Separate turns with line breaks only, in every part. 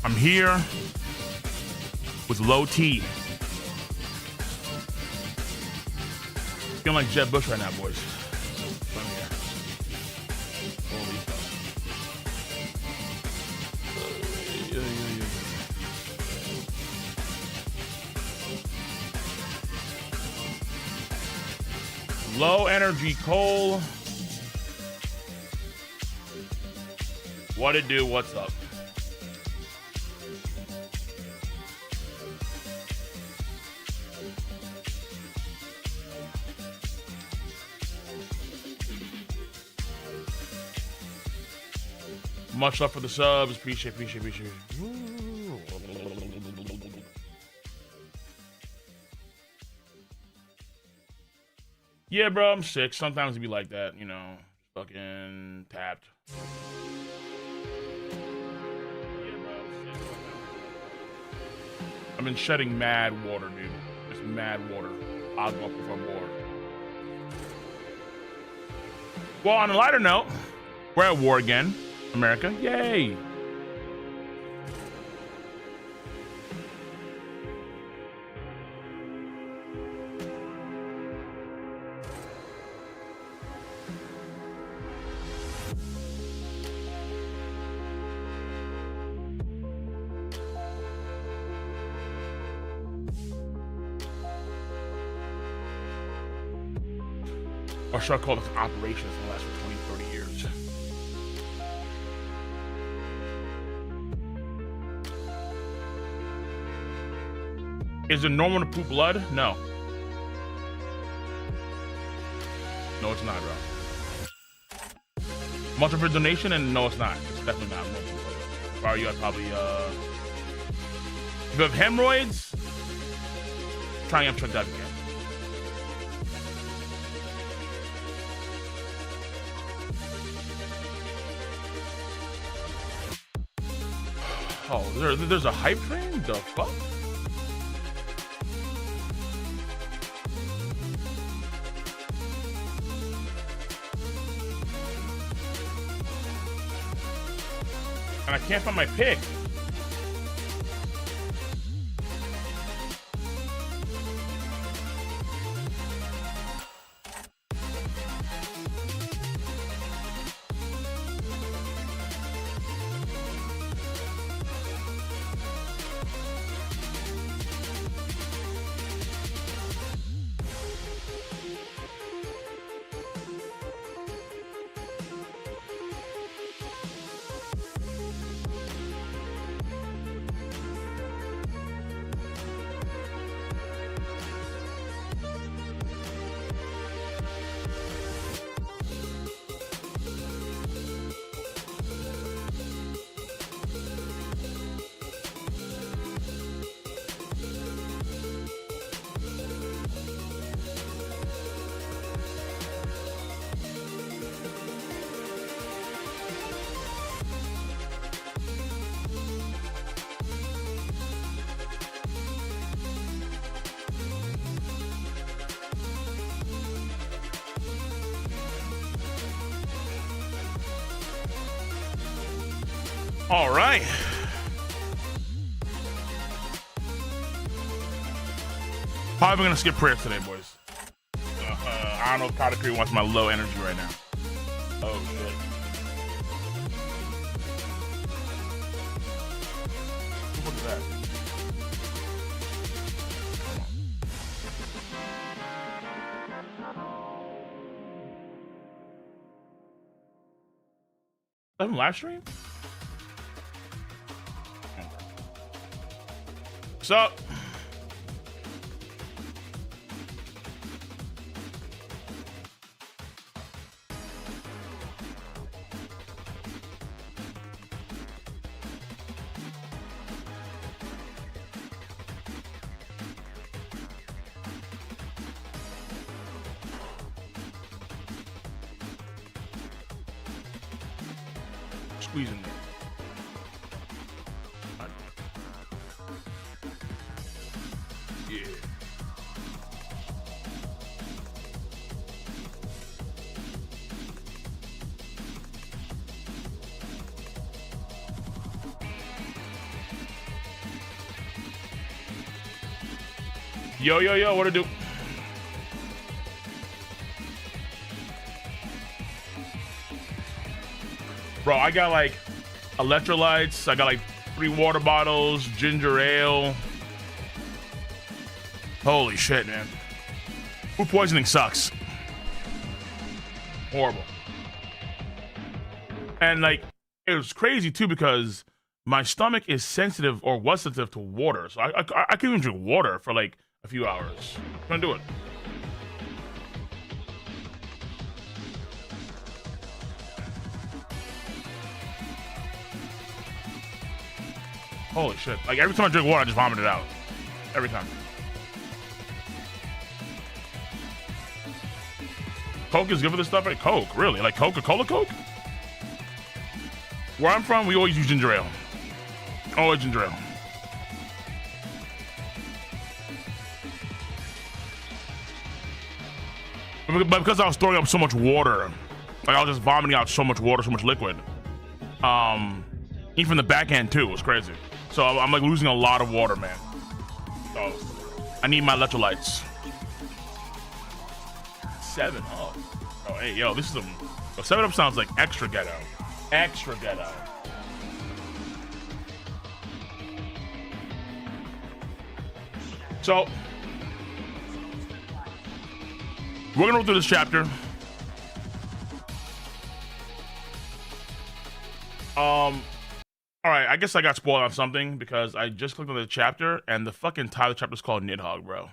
I'm here with low T. Feeling like Jeb Bush right now, boys. I'm here. Holy fuck. Low energy Cole. What it do? What's up? Much love for the subs. Appreciate. Yeah, bro, I'm sick. Sometimes it be like that, you know. Fucking tapped. I've been shedding mad water, dude. Just mad water. Agua, por favor. Well, on a lighter note, we're at war again. America, yay! Or should I call this an operation that's gonna last for 20, 30 years? Is it normal to poop blood? No. No, it's not, bro. Much of a donation, and no, it's not. It's definitely not normal. If I were you, I'd probably, if you have hemorrhoids, try and check that again. Oh, there's a hype train? The fuck? And I can't find my pick. All right. Probably gonna skip prayers today, boys. I don't know if Kaido wants my low energy right now. Oh shit. What is that? That live stream? What's up? Squeezing there. Yeah. Yo, what to do? Bro, I got like electrolytes. I got like 3 water bottles, ginger ale. Holy shit, man. Food poisoning sucks. Horrible. And like, it was crazy too because my stomach is sensitive or was sensitive to water. So I can't even drink water for like a few hours. I'm gonna do it. Holy shit. Like every time I drink water, I just vomit it out. Every time. Coke is good for this stuff? Like Coke, really? Like Coca-Cola Coke? Where I'm from, we always use ginger ale. Always ginger ale. But because I was throwing up so much water, like I was just vomiting out so much water, so much liquid. Even from the back end too, it was crazy. So I'm like losing a lot of water, man. So I need my electrolytes. 7. Oh, hey, yo, this is a 7-Up sounds like extra ghetto. Extra ghetto. So we're gonna go through this chapter. All right, I guess I got spoiled on something because I just clicked on the chapter and the fucking title of the chapter is called Nidhogg, bro.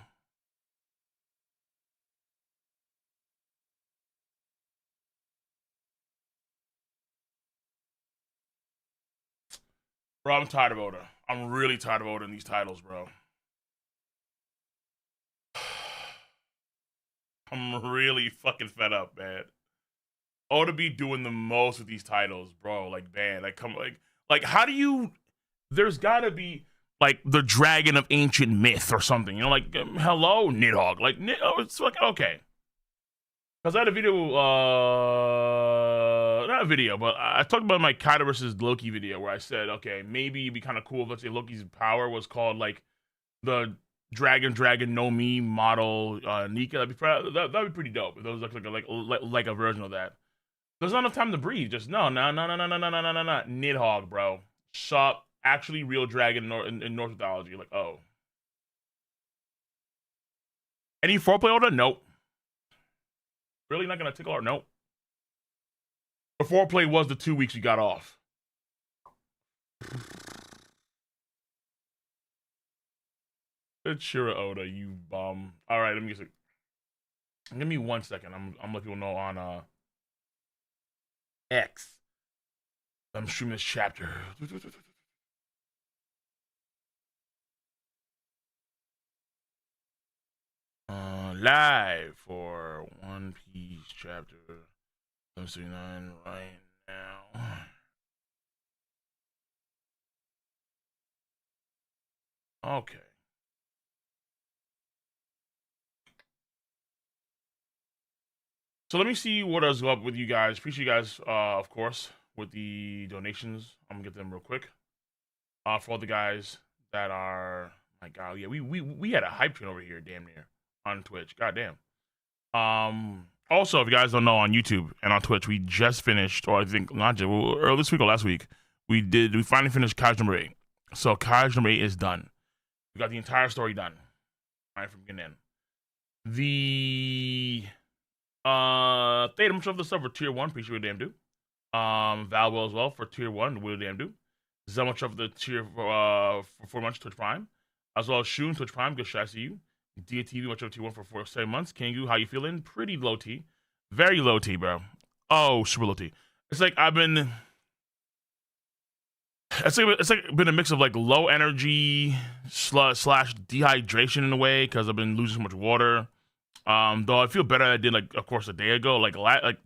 Bro, I'm tired of Oda. I'm really tired of Oda in these titles, bro. I'm really fucking fed up, man. Oda be doing the most with these titles, bro. Like, man, like, how do you? There's gotta be like the dragon of ancient myth or something, you know? Like, hello, Nidhogg. Like, it's fucking okay. Cause I had a video, not a video, but I talked about my Kaido versus Loki video where I said, okay, maybe it'd be kind of cool if, let's say, Loki's power was called like the Dragon no me model Nika. That'd be pretty dope. If there was like a version of that. There's not enough time to breathe. Just no. Nidhogg, bro. Sup? Actually, real dragon in Norse mythology. Like, oh. Any foreplay order? Nope. Really not gonna tickle her? Nope. The foreplay was the 2 weeks you got off. It's Shira Oda, you bum. All right, let me get. Give me 1 second. I'm letting people know on X. I'm streaming this chapter. Live for One Piece chapter 79 right now. Okay. So let me see what is up with you guys. Appreciate you guys, of course, with the donations. I'm gonna get them real quick. For all the guys that are, my God, yeah, we had a hype train over here, damn near, on Twitch. Goddamn. Also, if you guys don't know, on YouTube and on Twitch, we just finished, or I think not just, or this week or last week, we finally finished Kaj number 8. So Kaj number 8 is done. We got the entire story done. Right from beginning. The Theta, much of the stuff for tier 1, appreciate what damn do. Valwell as well for tier 1, what damn do. So much of the tier for 4 months, Twitch Prime. As well as Shun, Twitch Prime, good shit, I see you. DATV, much of tier 1 for 7 months. Kangu, how you feeling? Pretty low T. Very low T, bro. Oh, super low T. It's like I've been. It's like been a mix of like low energy slash dehydration in a way because I've been losing so much water. Though I feel better than I did like of course a day ago. Like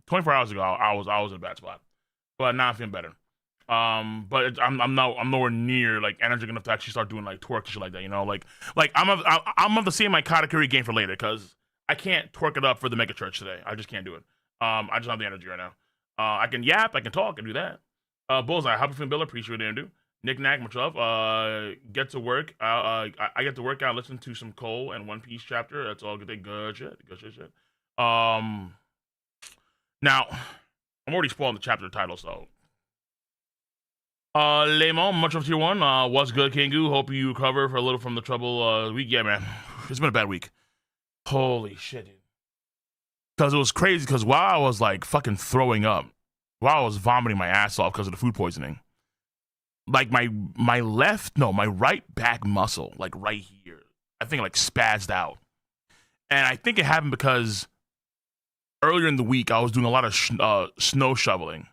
24 hours ago, I was in a bad spot, but now I'm feeling better. But I'm nowhere near like energetic enough to actually start doing like twerk and shit like that. You know, like I'm of the same my Katakuri game for later because I can't twerk it up for the mega church today. I just can't do it. I just don't have the energy right now. I can yap, I can talk, and do that. Bullseye, how you feeling, Bill? Appreciate what they do. Knick-knack, much love. Get to work. I get to work out, listen to some Cole and One Piece chapter. That's all good. Good shit. Good shit. Now I'm already spoiling the chapter title, so. Lemon, much of tier one. What's good, Kingu? Hope you recover for a little from the trouble week. Yeah, man. It's been a bad week. Holy shit, dude. Because it was crazy, because while I was like fucking throwing up, while I was vomiting my ass off because of the food poisoning, like my right back muscle, like right here, I think like spazzed out. And I think it happened because earlier in the week, I was doing a lot of snow shoveling.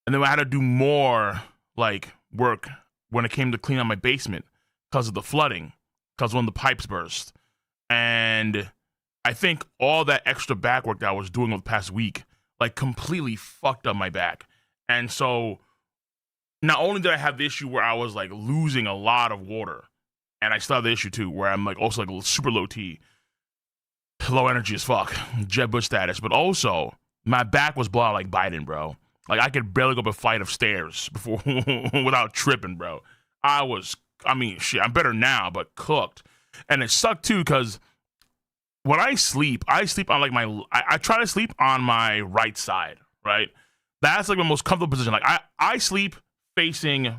And then I had to do more like work when it came to clean out my basement because of the flooding, because one of the pipes burst. And I think all that extra back work that I was doing over the past week, like completely fucked up my back. And so not only did I have the issue where I was like losing a lot of water, and I still have the issue too, where I'm like also like super low T, low energy as fuck, Jeb Bush status, but also my back was blown out like Biden, bro. Like I could barely go up a flight of stairs before without tripping, bro. I mean, shit, I'm better now, but cooked. And it sucked too, because when I sleep on like I try to sleep on my right side, right? That's like my most comfortable position. Like I sleep facing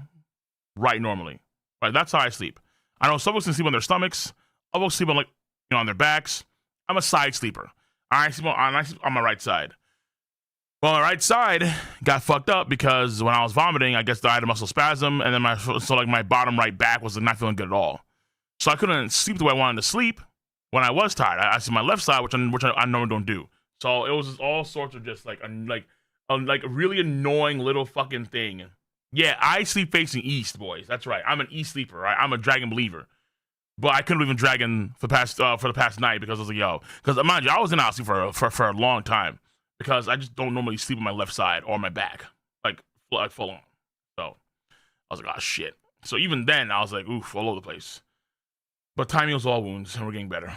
right normally, right? That's how I sleep. I know some folks can sleep on their stomachs. Others sleep on like, on their backs. I'm a side sleeper. I sleep on my right side. Well, my right side got fucked up because when I was vomiting, I guess I had a muscle spasm, and then my bottom right back was not feeling good at all. So I couldn't sleep the way I wanted to sleep when I was tired. I see my left side, which I normally don't do. So it was all sorts of just like a really annoying little fucking thing. Yeah, I sleep facing east, boys. That's right. I'm an east sleeper, right? I'm a dragon believer. But I couldn't believe in dragon for the past night because I was like, yo, because mind you, I was in sleep for a long time because I just don't normally sleep on my left side or my back, like full on. So I was like, oh shit. So even then, I was like, oof, all over the place. But time heals all wounds, and we're getting better.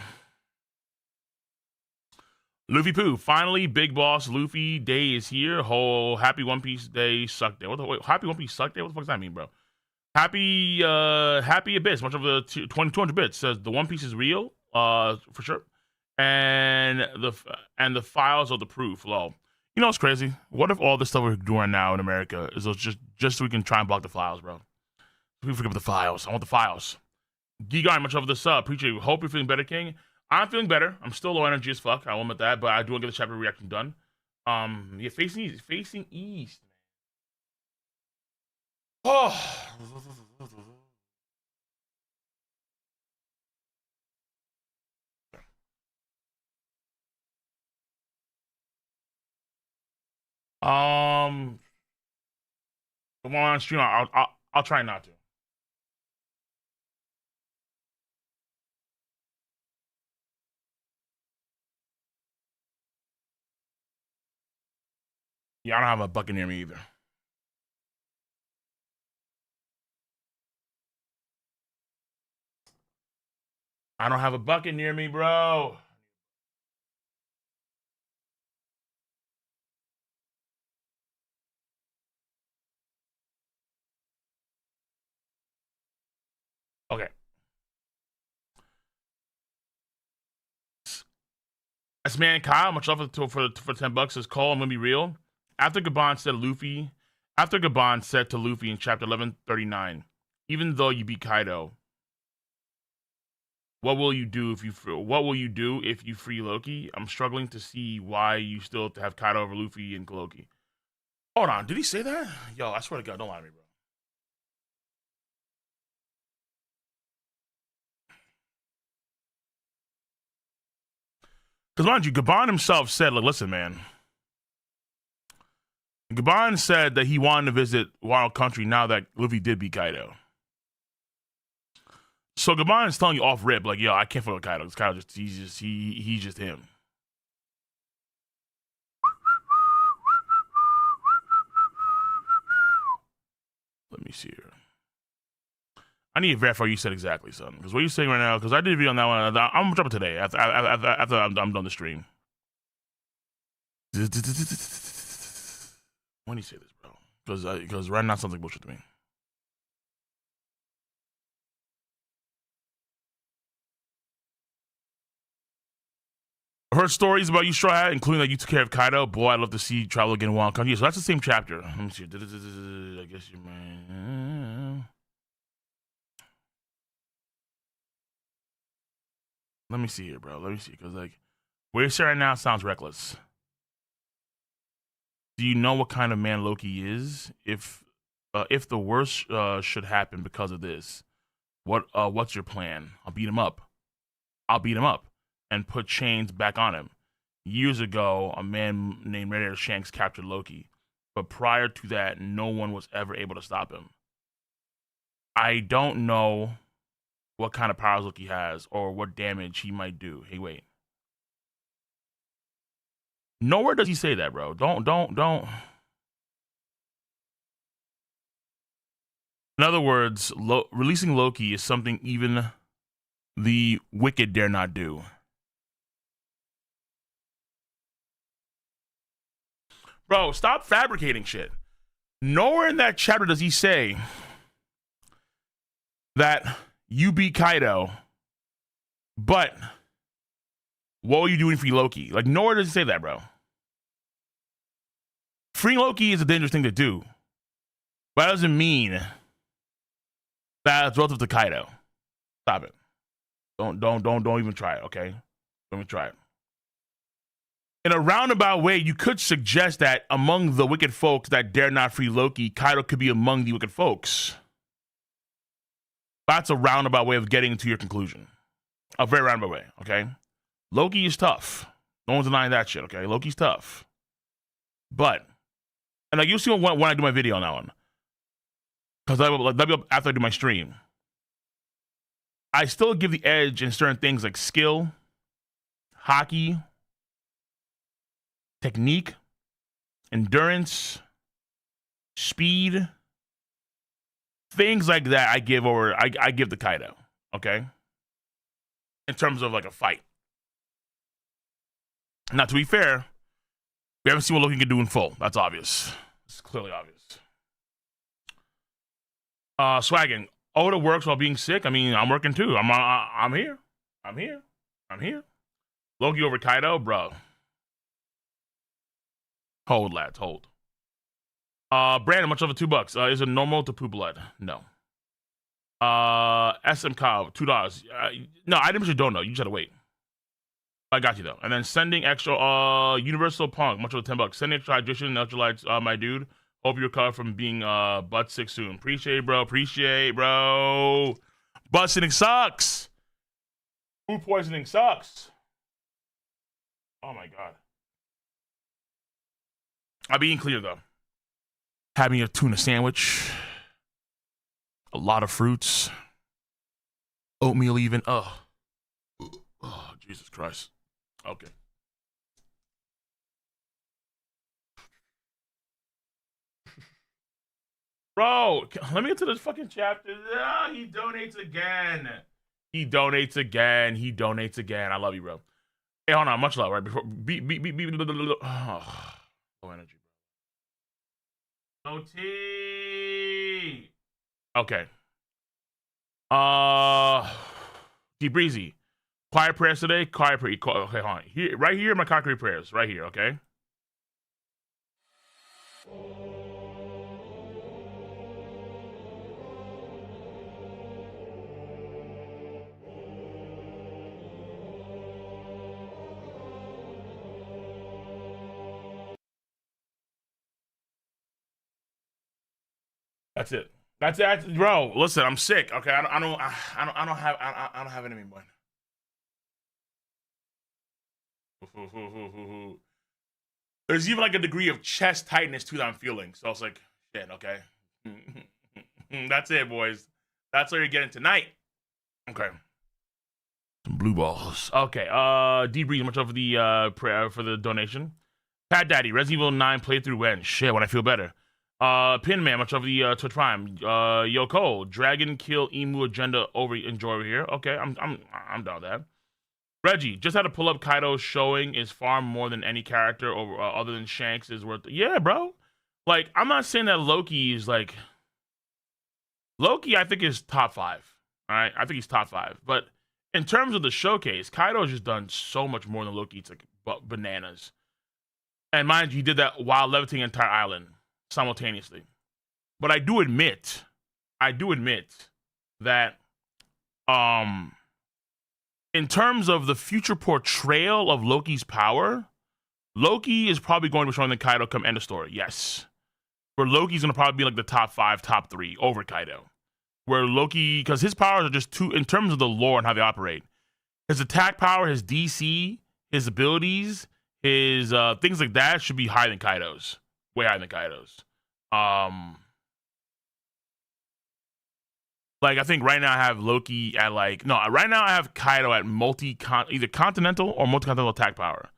Luffy Poo, finally, Big Boss Luffy Day is here. Oh, happy One Piece Day suck day. Happy One Piece suck day? What the fuck does that mean, bro? Happy Abyss, much of the 200 bits, says the One Piece is real, for sure. And the files are the proof. Lol. You know what's crazy? What if all this stuff we're doing now in America is just so we can try and block the files, bro? We forget the files. I want the files. Gigan, much of the sub. Appreciate you. Hope you're feeling better, King. I'm feeling better. I'm still low energy as fuck. I will admit that, but I do want to get the chapter reaction done. Yeah, facing east. Oh. The one on stream, I'll try not to. Yeah, I don't have a bucket near me either. I don't have a bucket near me, bro. Okay. This man Kyle, much love for $10 says, Cole, I'm gonna be real. After Gabon said to Luffy in chapter 1139, even though you beat Kaido, what will you do if you free Loki? I'm struggling to see why you still have Kaido over Luffy and Loki. Hold on, did he say that? Yo, I swear to God, don't lie to me, bro. Because mind you, Gabon himself said, like, listen, man. Gabon said that he wanted to visit Wild Country now that Luffy did beat Kaido. So Gabon is telling you off rip, like, yo, I can't fuck with Kaido. This Kaido he's just him. Let me see here. I need to verify what you said exactly, son. Because what you're saying right now, because I did a video on that one. I'm gonna drop it today after I'm done the stream. When do you say this, bro? Because right now sounds like bullshit to me. I heard stories about you, Straw Hat, including that you took care of Kaido. Boy, I'd love to see you travel again while country. So that's the same chapter. Let me see. I guess you may. Let me see here, bro. Let me see, because like where you say right now sounds reckless. Do you know what kind of man Loki is? If the worst should happen because of this, what's your plan? I'll beat him up. And put chains back on him. Years ago, a man named Red Shanks captured Loki, but prior to that, no one was ever able to stop him. I don't know what kind of powers Loki has or what damage he might do. Hey, wait. Nowhere does he say that, bro. Don't. In other words, releasing Loki is something even the wicked dare not do. Bro, stop fabricating shit. Nowhere in that chapter does he say that you beat Kaido, but what were you doing for Loki? Like, nowhere does he say that, bro. Freeing Loki is a dangerous thing to do, but that doesn't mean that it's relative to Kaido. Stop it. Don't even try it, okay? Don't even try it. In a roundabout way, you could suggest that among the wicked folks that dare not free Loki, Kaido could be among the wicked folks. That's a roundabout way of getting to your conclusion. A very roundabout way, okay? Loki is tough. No one's denying that shit, okay? Loki's tough. But, and like you'll see when I do my video on that one. Because that'll be up after I do my stream. I still give the edge in certain things like skill, hockey, technique, endurance, speed, things like that. I give to Kaido, okay? In terms of like a fight. Now, to be fair, we haven't seen what Loki can do in full. That's obvious. It's clearly obvious. Swagging. Oda works while being sick. I mean, I'm working too. I'm here. Loki over Kaido, bro. Hold, lads, hold. Brandon, much over $2. Is it normal to poop blood? No. SM Cow, $2. No, I didn't don't know. You just had to wait. I got you though. And then sending extra Universal Punk, much over $10. Sending extra hydration and electrolytes, my dude. Hope you recover from being butt sick soon. Appreciate, bro. Butt sitting sucks. Food poisoning sucks. Oh my god. I'm being clear though. Having a tuna sandwich, a lot of fruits, oatmeal even. Oh, Jesus Christ. Okay. Bro, let me get to this fucking chapter. He donates again. I love you, bro. Hey, hold on. Much love, right? Before low energy, bro. OT. Okay. T Breezy. Quiet prayers today. Quiet prayer. Okay, hold on. Here, right here, my concrete prayers. Right here, okay? That's it. That's it, bro. Listen, I'm sick. Okay, I don't have it anymore. There's even like a degree of chest tightness too that I'm feeling. So I was like, shit. Okay, that's it, boys. That's what you're getting tonight. Okay. Some blue balls. Okay. D Breeze, much over the prayer for the donation. Pat Daddy, Resident Evil 9 playthrough when? Shit, when I feel better. Pinman, much over the Twitch Prime. Yo Cole, Dragon Kill Emu agenda enjoy over here. Okay, I'm down with that. Reggie, just had to pull up Kaido's showing is far more than any character over other than Shanks is worth. Yeah, bro. Like, I'm not saying that Loki is like Loki. I think is top 5. All right, I think he's top 5. But in terms of the showcase, Kaido has just done so much more than Loki. It's like bananas. And mind you, he did that while levitating an entire island simultaneously. But I do admit that in terms of the future portrayal of Loki's power, Loki is probably going to be stronger than Kaido come end of story. Yes. Where Loki's going to probably be like the top 5, top 3 over Kaido. Where Loki, because his powers are just too, in terms of the lore and how they operate, his attack power, his DC, his abilities, his things like that should be higher than Kaido's. Way higher than Kaido's. Like, I think right now I have Loki at like, no, right now I have Kaido at either continental or multi-continental attack power.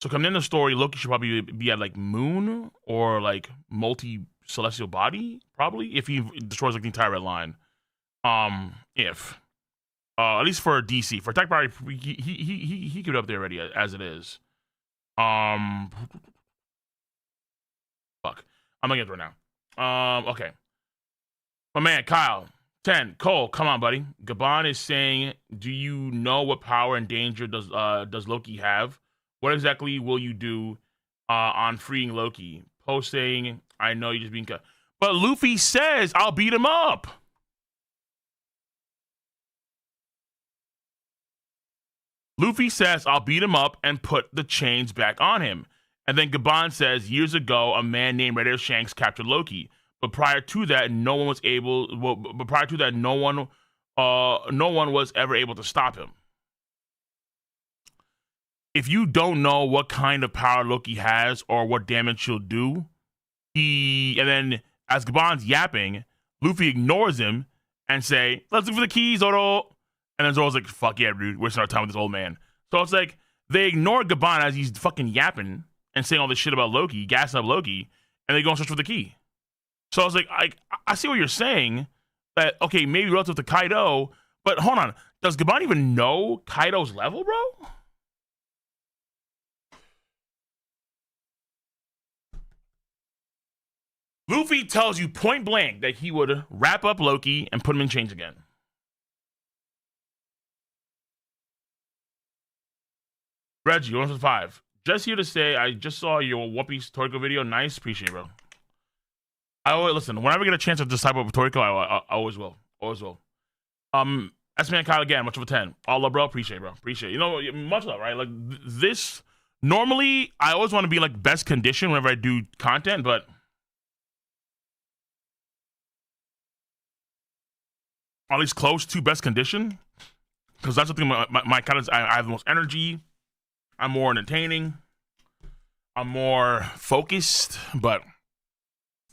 So coming in the story, Loki should probably be at like moon or like multi-celestial body, probably, if he destroys like the entire red line. At least for DC. For attack power, he could be up there already as it is. Fuck. I'm gonna get it right now. Okay. My man, Kyle. 10. Cole, come on, buddy. Gabon is saying, do you know what power and danger does Loki have? What exactly will you do on freeing Loki? Post saying, I know you're just being cut. But Luffy says, I'll beat him up. Luffy says, I'll beat him up and put the chains back on him. And then Gabon says, years ago, a man named Red Hair Shanks captured Loki. But prior to that, no one was ever able to stop him. If you don't know what kind of power Loki has or what damage he'll do, and then as Gabon's yapping, Luffy ignores him and say, let's look for the keys, Zoro. And then Zoro's like, fuck yeah, dude, we're wasting our time with this old man. So it's like, they ignore Gabon as he's fucking yapping and saying all this shit about Loki, gassing up Loki, and they go and search for the key. So I was like, I see what you're saying, that, okay, maybe relative to Kaido, but hold on, does Gabon even know Kaido's level, bro? Luffy tells you point blank that he would wrap up Loki and put him in chains again. Reggie, 105. Just here to say, I just saw your One Piece Toriko video. Nice, appreciate it, bro. I always listen. Whenever I get a chance to decide about Toriko, I always will. Always will. S-Man Kyle again, much of a 10. All love, bro. Appreciate it, bro. Appreciate it. You know, much love, right? Like this. Normally, I always want to be like best condition whenever I do content, but at least close to best condition, because that's the thing. My kind of I have the most energy. I'm more entertaining. I'm more focused, but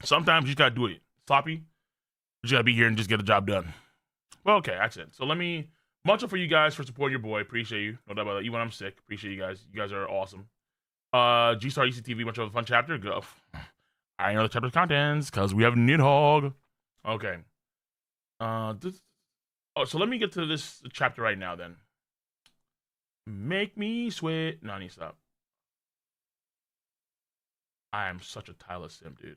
sometimes you just gotta do it sloppy. You just gotta be here and just get the job done. Well, okay, that's it. So let me much up for you guys for supporting your boy. Appreciate you. No doubt about that. Even when I'm sick, appreciate you guys. You guys are awesome. G-Star ECTV, much of a fun chapter. Go. I know the chapter's contents because we have Nidhogg. Okay. So let me get to this chapter right now then. Make me sweat. No, I need to stop. I am such a Tyler Sim, dude.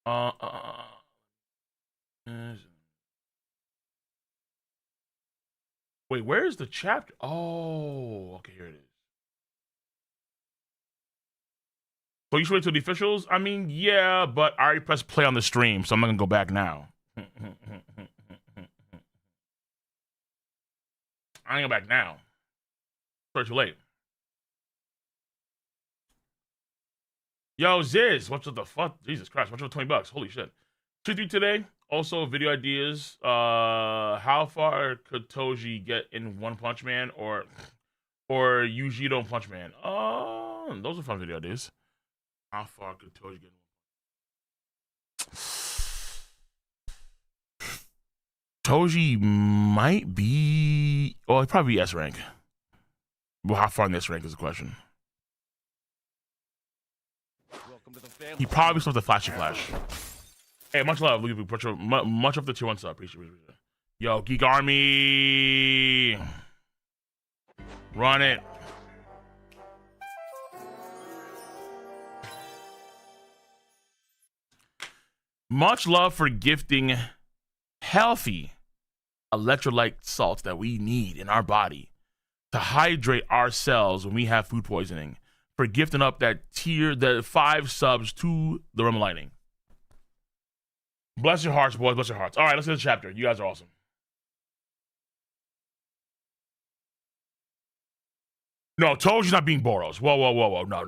Oh my. Wait, where is the chapter? Oh, okay, here it is. So you should wait till the officials? I mean, yeah, but I already pressed play on the stream, so I'm not gonna go back now. I ain't go back now. Sorry, too late. Yo, Ziz, what's up the fuck? Jesus Christ, what's up $20? Holy shit. 2-3 today. Also, video ideas. How far could Toji get in One Punch Man or Yujiro and Punch Man? Those are fun video ideas. How far could Toji get in? Toji might be, well, he'd probably be S rank. Well, how far in this rank is the question. He probably still have the Flashy Flash. Hey, much love, much of the tier 1 sub. Appreciate it. Yo, Geek Army, run it. Much love for gifting healthy electrolyte salts that we need in our body to hydrate our cells when we have food poisoning, for gifting up the 5 subs to the Realm of Lightning. Bless your hearts, boys. Bless your hearts. All right, let's get the chapter. You guys are awesome. No, Toji's not being Boros. Whoa. No.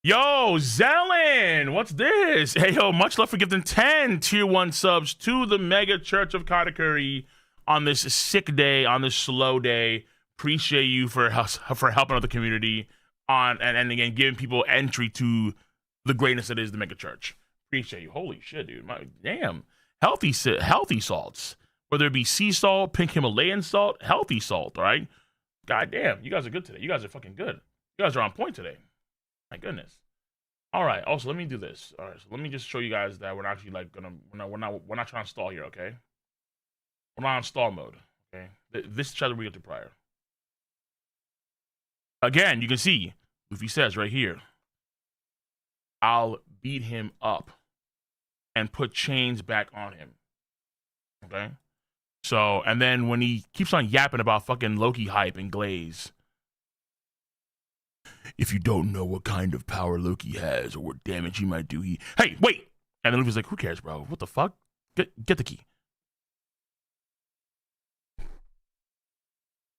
Yo, Zelen, what's this? Hey, yo, much love for gifting 10 tier 1 subs to the Mega Church of Katakuri on this sick day, on this slow day. Appreciate you for helping out the community on and again giving people entry to the greatness that is the Mega Church. Appreciate you. Holy shit, dude. Damn. Healthy salts. Whether it be sea salt, pink Himalayan salt, healthy salt, all right? God damn, you guys are good today. You guys are fucking good. You guys are on point today. My goodness. All right. Also, let me do this. All right. So let me just show you guys that we're not actually like we're not trying to stall here. Okay. We're not on stall mode. Okay. This chapter we get to prior. Again, you can see Luffy says right here, I'll beat him up and put chains back on him. Okay. So, and then when he keeps on yapping about fucking Loki hype and glaze. If you don't know what kind of power Loki has or what damage he might do, hey, wait! And then Luffy's like, who cares, bro? What the fuck? Get the key.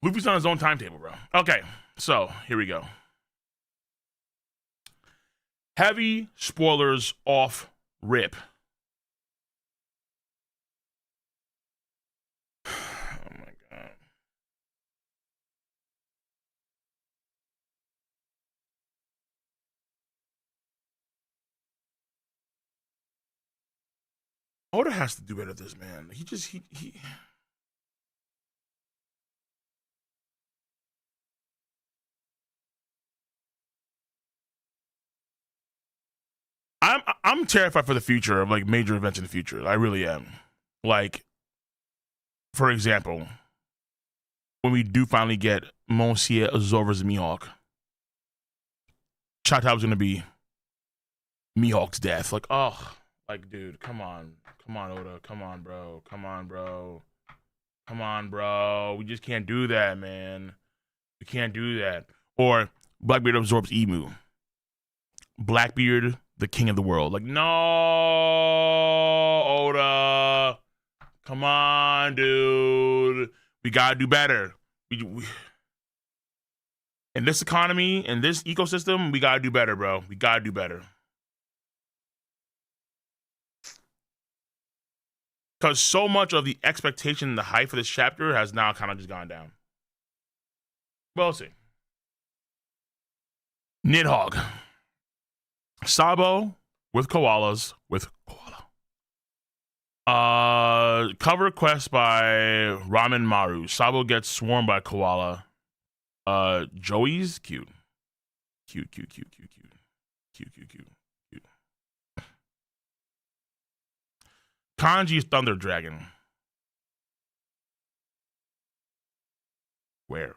Luffy's on his own timetable, bro. Okay, so here we go. Heavy spoilers off rip. Oda has to do better at this, man. I'm terrified for the future of like major events in the future. I really am. Like, for example, when we do finally get Monsieur Zoro's Mihawk, shout out's gonna be Mihawk's death. Like, oh, like, dude, come on, Oda, come on, bro. We just can't do that, man. We can't do that. Or Blackbeard absorbs Emu. Blackbeard, the king of the world. Like, no, Oda, come on, dude. We gotta do better. We in this economy, in this ecosystem, we gotta do better, bro. We gotta do better. Because so much of the expectation and the hype for this chapter has now kind of just gone down. Well, let's see. Nidhogg. Sabo with koalas. Cover quest by Ramen Maru. Sabo gets swarmed by koala. Joey's cute. Cute. Kanji's Thunder Dragon. Where?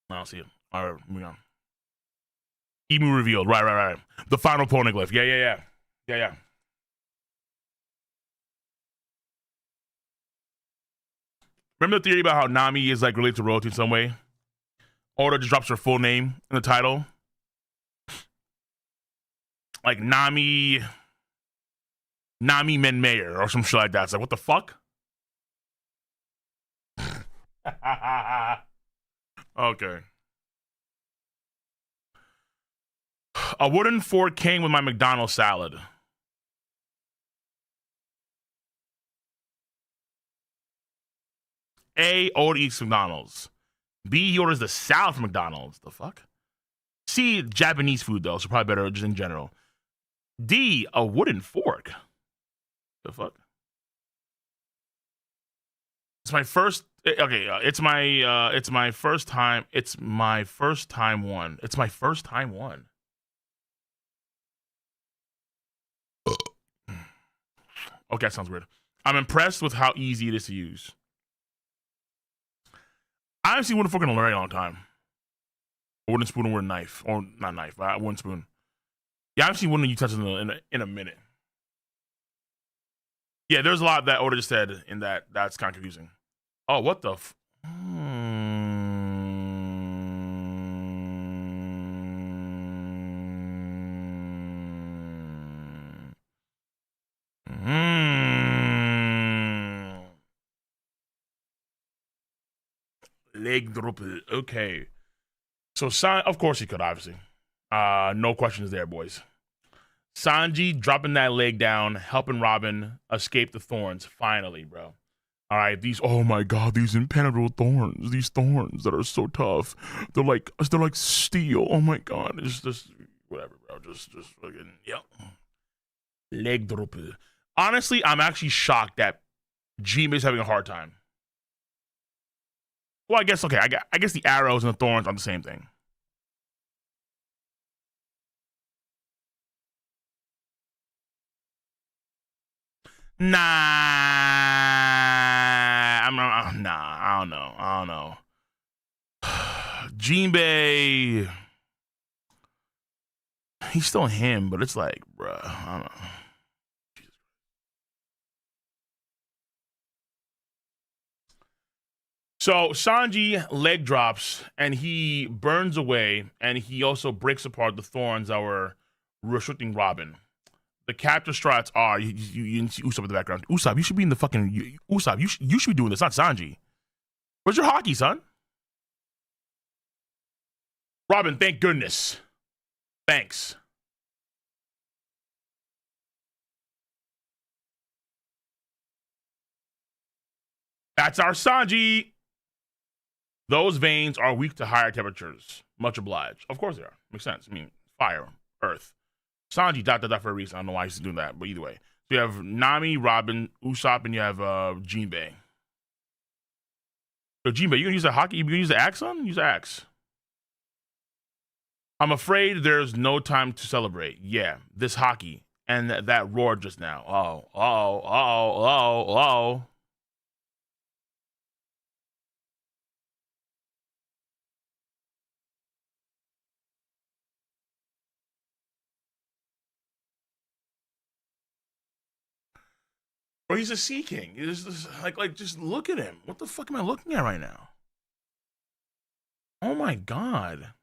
I don't see it. All right, moving on. Emu revealed. Right. The final poneglyph. Yeah. Remember the theory about how Nami is like related to royalty in some way? Oda just drops her full name in the title. Like Nami Menmayer or some shit like that. It's like, what the fuck? Okay. A wooden fork came with my McDonald's salad. A, Oda eats McDonald's. B, he orders the salad from McDonald's. The fuck? C, Japanese food though, so probably better just in general. D, a wooden fork. The fuck? It's my first. Okay, it's my first time. It's my first time one. Okay, that sounds weird. I'm impressed with how easy it is to use. I haven't seen wooden fork in a very long time. A wooden spoon or a wooden knife. Or not knife, a wooden spoon. Yeah, I haven't seen wooden utensils in a minute. Yeah, there's a lot that Oda just said in that. That's kind of confusing. Oh, what the Leg drop. Okay. So, of course he could, obviously. No questions there, boys. Sanji dropping that leg down, helping Robin escape the thorns. Finally, bro. All right, oh my god, these impenetrable thorns. These thorns that are so tough. They're like steel. Oh my god. It's just whatever, bro. Just fucking, yep. Leg drop. Honestly, I'm actually shocked that Jinbei's having a hard time. Well, I guess, okay, I guess the arrows and the thorns are the same thing. Nah, I don't know. Jinbei, he's still him, but it's like, bruh, I don't know. So Sanji leg drops and he burns away, and he also breaks apart the thorns that were restricting Robin. The capture strats are you see Usopp in the background. Usopp, you should be in the fucking Usopp. You should be doing this, not Sanji. Where's your hockey, son? Robin, thank goodness. Thanks. That's our Sanji. Those veins are weak to higher temperatures. Much obliged. Of course they are. Makes sense. I mean, fire, earth. Sanji dot for a reason. I don't know why he's doing that, but either way. So you have Nami, Robin, Usopp, and you have Jinbei. So Jinbei, you gonna use the hockey? You gonna use the axe, son? Use the axe. I'm afraid there's no time to celebrate. Yeah, this hockey and that roar just now. Oh. Or he's a sea king. He's just, like, just look at him. What the fuck am I looking at right now? Oh my god.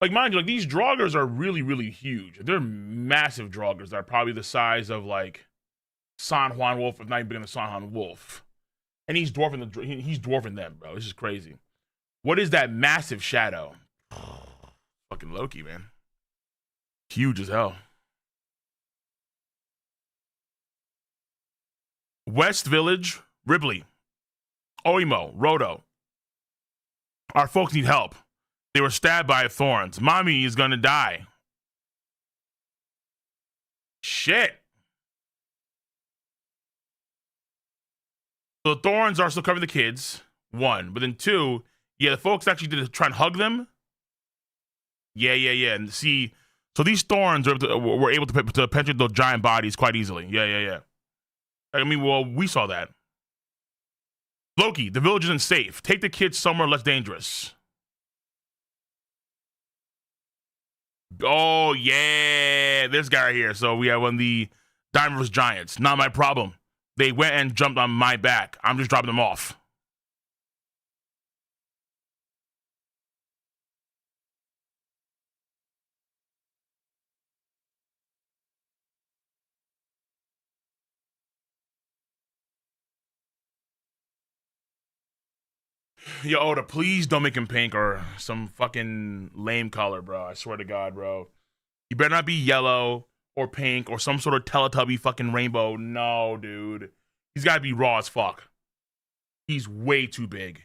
Like, mind you, like, these draugrs are really, really huge. They're massive draugrs that are probably the size of, like, San Juan Wolf, if not even bigger than San Juan Wolf. And he's dwarfing them, bro. This is crazy. What is that massive shadow? Fucking Loki, man. Huge as hell. West Village, Ripley, Oimo, Roto. Our folks need help. They were stabbed by thorns. Mommy is gonna die. Shit. So the thorns are still covering the kids, one. But then two, yeah, the folks actually did try and hug them. Yeah. And see, so these thorns were able to penetrate those giant bodies quite easily. Yeah. I mean, well, we saw that. Loki, the village isn't safe. Take the kids somewhere less dangerous. Oh, yeah. This guy right here. So we have one of the Diamond vs. Giants. Not my problem. They went and jumped on my back. I'm just dropping them off. Yo, Oda, please don't make him pink or some fucking lame color, bro. I swear to God, bro. You better not be yellow or pink or some sort of Teletubby fucking rainbow. No, dude. He's got to be raw as fuck. He's way too big.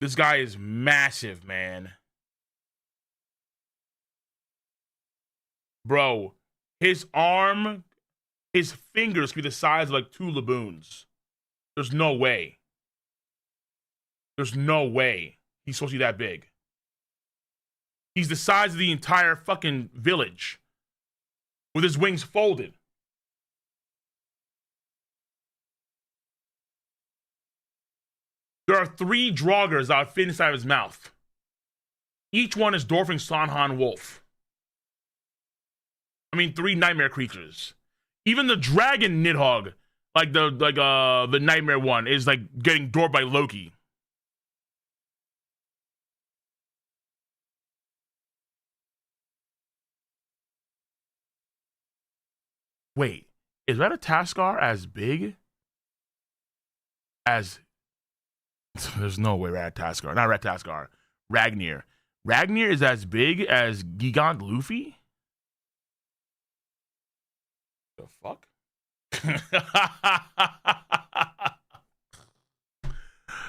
This guy is massive, man. Bro, his fingers could be the size of like 2 Laboons. There's no way. There's no way he's supposed to be that big. He's the size of the entire fucking village with his wings folded. There are 3 Draugrs that fit inside of his mouth. Each one is dwarfing Sanhan Wolf. I mean, 3 nightmare creatures. Even the dragon Nidhogg, like the nightmare one, is like getting dwarfed by Loki. Wait, is Ratataskar as big as? There's no way Ratataskar, not Ratataskar, Ragnar. Ragnar is as big as Gigant Luffy? The fuck?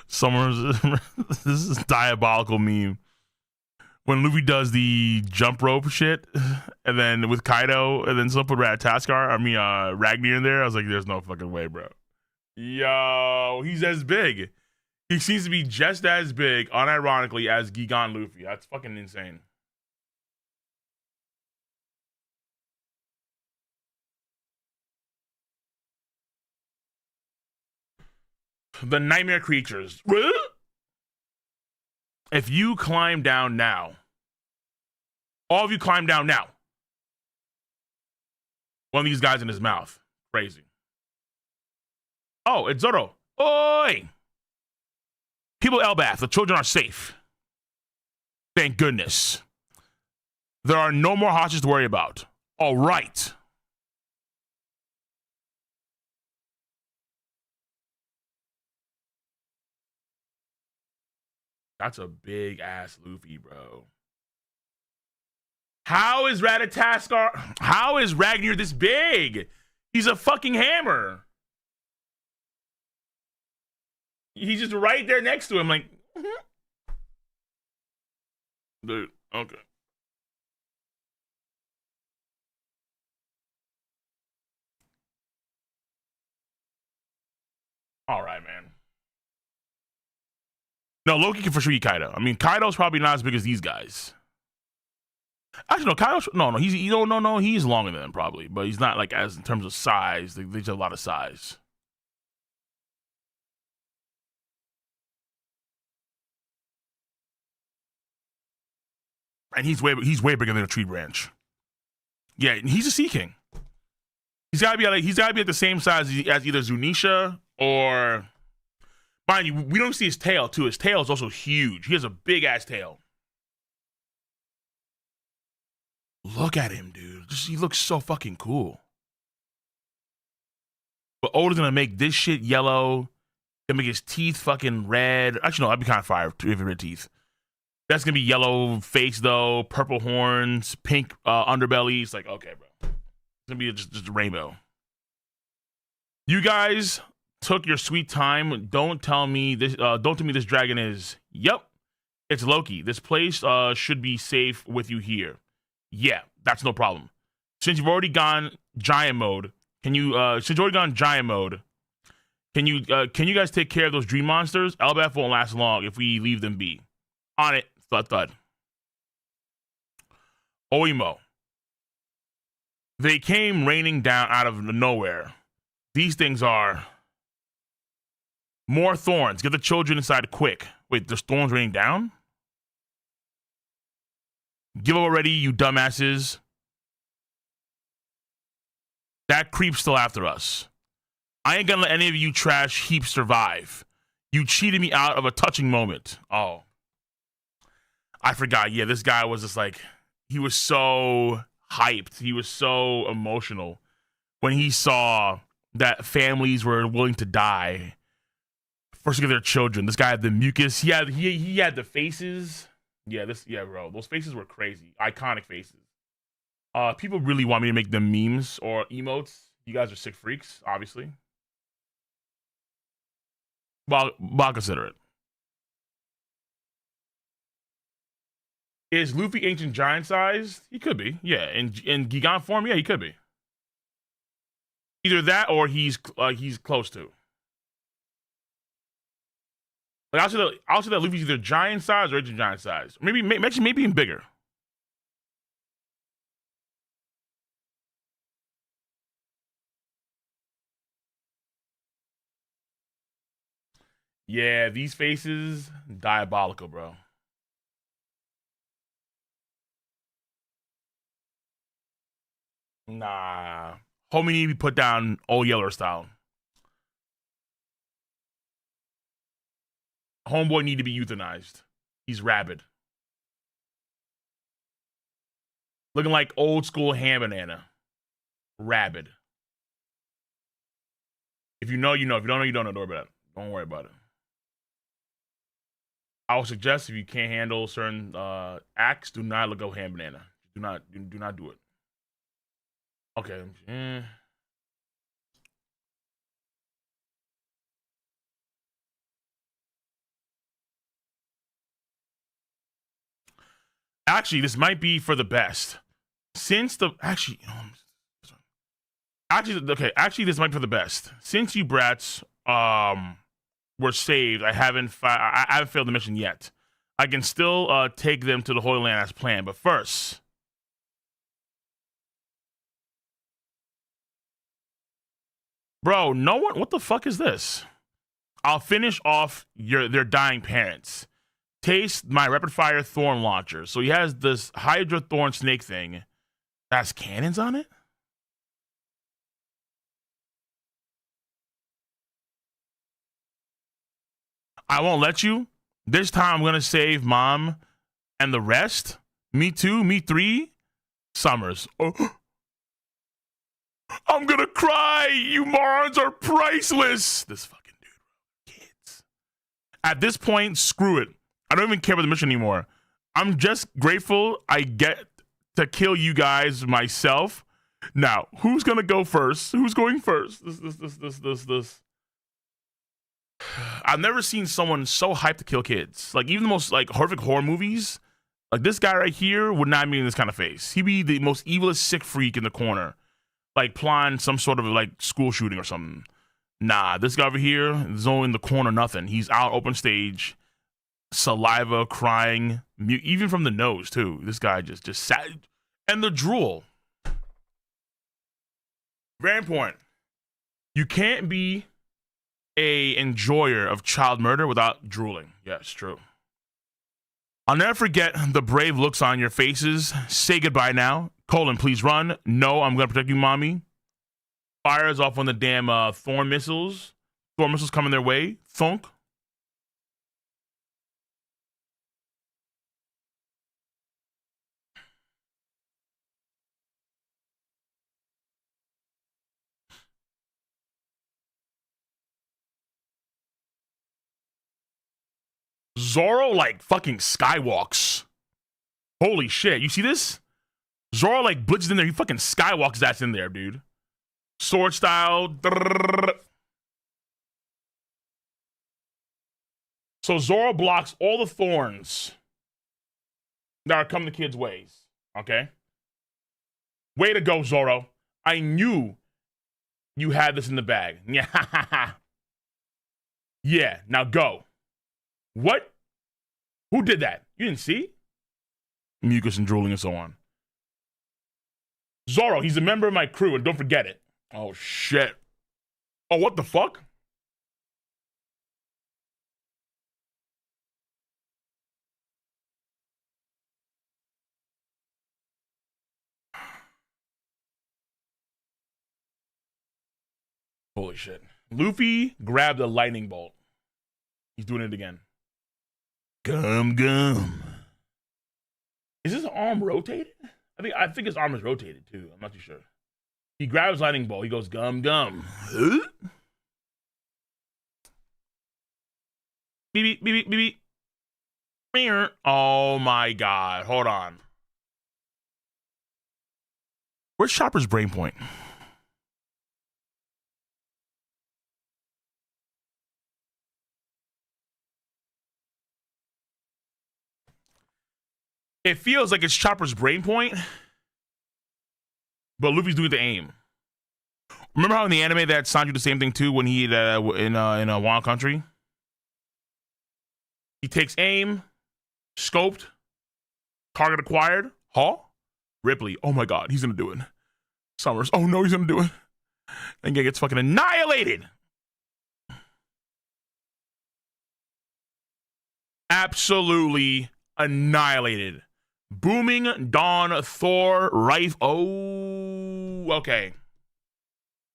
Summers, this is diabolical meme. When Luffy does the jump rope shit, and then with Kaido, and then someone put Ragnar in there, I was like, there's no fucking way, bro. Yo, he's as big. He seems to be just as big, unironically, as Gigant Luffy. That's fucking insane. The nightmare creatures. If you climb down now, all of you climb down now. One of these guys in his mouth. Crazy. Oh, it's Zoro. Oi! People Elbath, the children are safe. Thank goodness. There are no more hostages to worry about. All right. That's a big ass Luffy, bro. How is Ratataskar? How is Ragnar this big? He's a fucking hammer. He's just right there next to him, like, dude. Okay. All right, man. No, Loki can for sure eat Kaido. I mean, Kaido's probably not as big as these guys. Actually, no, Kaido's he's longer than them probably, but he's not like as in terms of size. They just have a lot of size. And he's way bigger than a tree branch. Yeah, he's a Sea King. He's gotta be at the same size as either Zunisha or, mind you, we don't see his tail too. His tail is also huge. He has a big ass tail. Look at him, dude. He looks so fucking cool. But Oda's gonna make this shit yellow. Gonna make his teeth fucking red. Actually, no, that'd be kind of fire if he red teeth. That's gonna be yellow face though, purple horns, pink underbelly. It's like, okay, bro. It's gonna be just a rainbow. You guys took your sweet time. Don't tell me this. Don't tell me this dragon is. Yep, it's Loki. This place should be safe with you here. Yeah, that's no problem. Since you've already gone giant mode, can you? Can you guys take care of those dream monsters? Elbaf won't last long if we leave them be. On it, thud. Oimo. They came raining down out of nowhere. These things are more thorns. Get the children inside quick. Wait, there's thorns raining down? Give up already, you dumbasses. That creep's still after us. I ain't gonna let any of you trash heaps survive. You cheated me out of a touching moment. Oh. I forgot. Yeah, this guy was just like, he was so hyped. He was so emotional when he saw that families were willing to die first to get their children. This guy had the mucus. He had the faces. Yeah, bro. Those faces were crazy. Iconic faces. People really want me to make them memes or emotes. You guys are sick freaks, obviously. Well, I'll consider it. Is Luffy ancient giant sized? He could be. Yeah, in Gigant form, yeah, he could be. Either that or he's close to. Like I'll say that Luffy's either giant size or ancient giant size. Maybe even bigger. Yeah, these faces, diabolical, bro. Nah. Homie need to be put down old Yeller style. Homeboy need to be euthanized. He's rabid. Looking like old school ham banana. Rabid. If you know, you know. If you don't know, you don't know. Don't worry about it. I would suggest if you can't handle certain acts, do not look up ham banana. Do not do it. Okay. Actually, this might be for the best. Since the actually this might be for the best. Since you brats were saved, I haven't failed the mission yet. I can still take them to the Holy Land as planned, but first, bro, no one. What the fuck is this? I'll finish off their dying parents. Taste my rapid fire thorn launcher. So he has this Hydra thorn snake thing that has cannons on it. I won't let you. This time I'm gonna save mom and the rest. Me too. Me three. Summers. Oh. I'm gonna cry. You morons are priceless. This fucking dude, kids. At this point, screw it. I don't even care about the mission anymore. I'm just grateful I get to kill you guys myself. Now, who's gonna go first? Who's going first? This. I've never seen someone so hyped to kill kids. Like, even the most like horrific horror movies, like this guy right here would not be in this kind of face. He'd be the most evilest sick freak in the corner, like plotting some sort of like school shooting or something. Nah, this guy over here is only in the corner, nothing. He's out open stage, saliva, crying, even from the nose too. This guy just sat, and the drool. Very important. You can't be a enjoyer of child murder without drooling. Yes, true. I'll never forget the brave looks on your faces. Say goodbye now. Colin, please run. No, I'm gonna protect you, mommy. Fires off on the damn thorn missiles. Thorn missiles coming their way. Thunk. Zoro like fucking skywalks. Holy shit. You see this? Zoro like blitzes in there. He fucking skywalks that's in there, dude. Sword style. So Zoro blocks all the thorns that are coming the kids' ways. Okay? Way to go, Zoro. I knew you had this in the bag. Yeah. Yeah, now go. What? Who did that? You didn't see? Mucus and drooling and so on. Zoro, he's a member of my crew, and don't forget it. Oh, shit. Oh, what the fuck? Holy shit. Luffy grabbed a lightning bolt. He's doing it again. Gum. Is his arm rotated? I think his arm is rotated too. I'm not too sure. He grabs lightning bolt. He goes gum. Beep. Oh my god. Hold on. Where's Chopper's brain point? It feels like it's Chopper's brain point, but Luffy's doing the aim. Remember how in the anime that Sanji did the same thing too when he in a Wild Country? He takes aim, scoped, target acquired. Huh? Ripley. Oh my god, he's gonna do it. Summers. Oh no, he's gonna do it. And gets fucking annihilated. absolutely annihilated. Booming, Dawn, Thor, Rife. Oh, okay.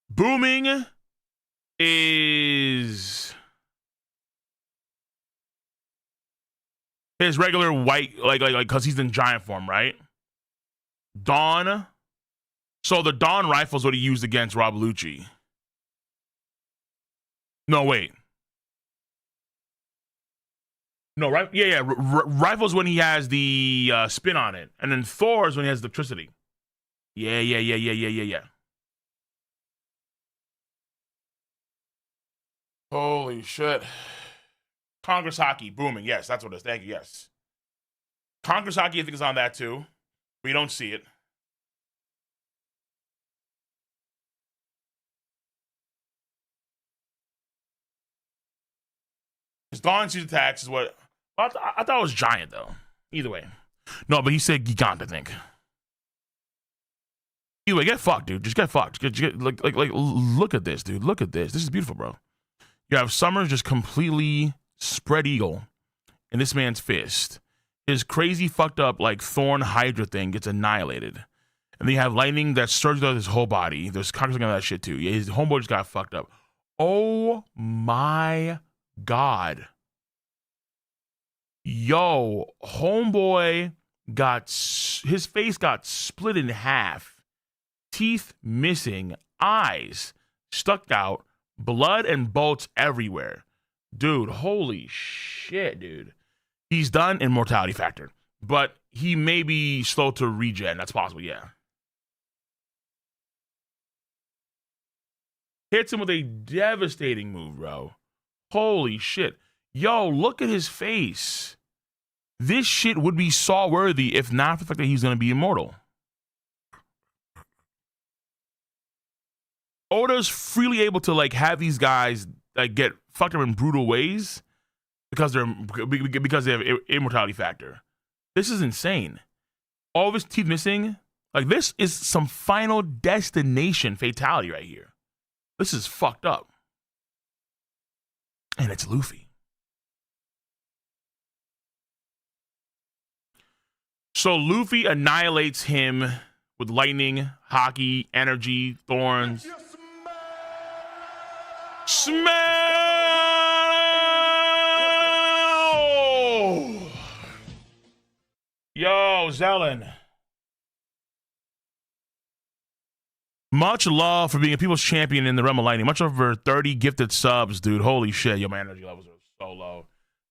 Booming is his regular white, like, because he's in giant form, right? Dawn. So the Dawn rifle is what he used against Rob Lucci. No, wait. No, right? Yeah. Rifle's when he has the spin on it, and then Thor's when he has electricity. Yeah. Holy shit. Congress Hockey, booming. Yes, that's what it is. Thank you. Yes. Congress Hockey, I think, is on that too. We don't see it. His Dawn sees attacks is what. I thought it was giant, though. Either way. No, but he said gigant, I think. Either way, get fucked, dude. Just get fucked. Like, look at this, dude. Look at this. This is beautiful, bro. You have Summers just completely spread eagle in this man's fist. His crazy fucked up like Thorn Hydra thing gets annihilated. And then you have lightning that surges out his whole body. There's Congress on that shit too. Yeah, his homeboy just got fucked up. Oh my God. Yo, homeboy his face got split in half. Teeth missing. Eyes stuck out. Blood and bolts everywhere. Dude, holy shit, dude. He's done Immortality factor. But he may be slow to regen. That's possible, yeah. Hits him with a devastating move, bro. Holy shit. Yo, look at his face. This shit would be Saw-worthy if not for the fact that he's going to be immortal. Oda's freely able to like have these guys like get fucked up in brutal ways because they have immortality factor. This is insane. All of his teeth missing. Like this is some Final Destination fatality right here. This is fucked up. And it's Luffy. So Luffy annihilates him with lightning, hockey, energy, thorns. Smell! Yo, Zelen. Much love for being a people's champion in the realm of lightning. Much love for 30 gifted subs, dude. Holy shit. Yo, my energy levels are so low.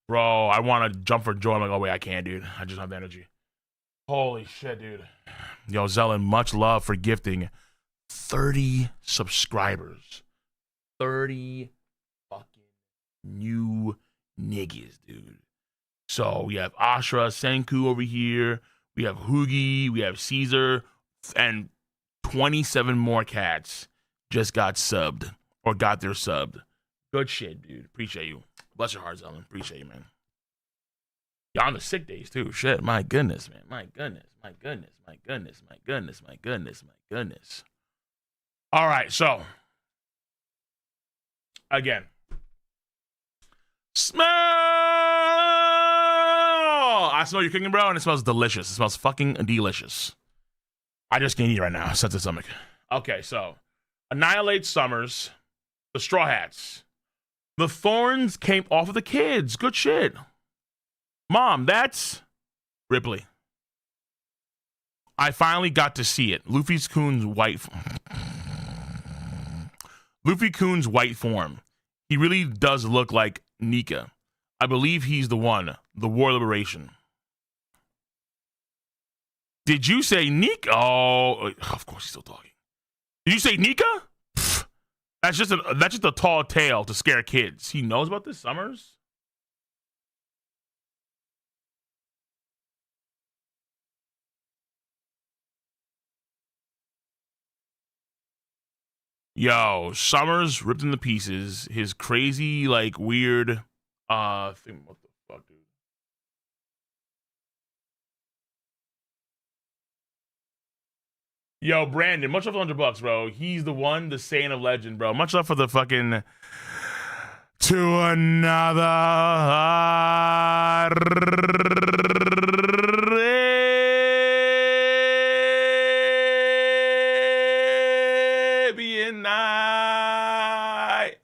Bro, I want to jump for joy. I'm like, oh, wait, I can't, dude. I just don't have the energy. Holy shit, dude. Yo, Zelen, much love for gifting 30 subscribers. 30 fucking new niggas, dude. So we have Ashra, Senku over here. We have Hoogie. We have Caesar. And 27 more cats just got subbed or got their subbed. Good shit, dude. Appreciate you. Bless your heart, Zelen. Appreciate you, man. Y'all on the sick days, too. Shit, my goodness, man. My goodness. All right, so. Again. Smell! I smell your cooking, bro, and it smells delicious. It smells fucking delicious. I just can't eat right now. Set the stomach. Okay, so. Annihilate Summers. The Straw Hats. The thorns came off of the kids. Good shit. Mom, that's Ripley. I finally got to see it. Luffy Kun's white form. He really does look like Nika. I believe he's the one. The War Liberation. Did you say Nika? Oh, of course he's still talking. Did you say Nika? Pfft, that's just a tall tale to scare kids. He knows about this, Summers? Yo, Summers ripped into pieces. His crazy, like, weird thing. What the fuck, dude? Yo, Brandon, much love for $100, bro. He's the one, the Saiyan of legend, bro. Much love for the fucking to another Arabian night.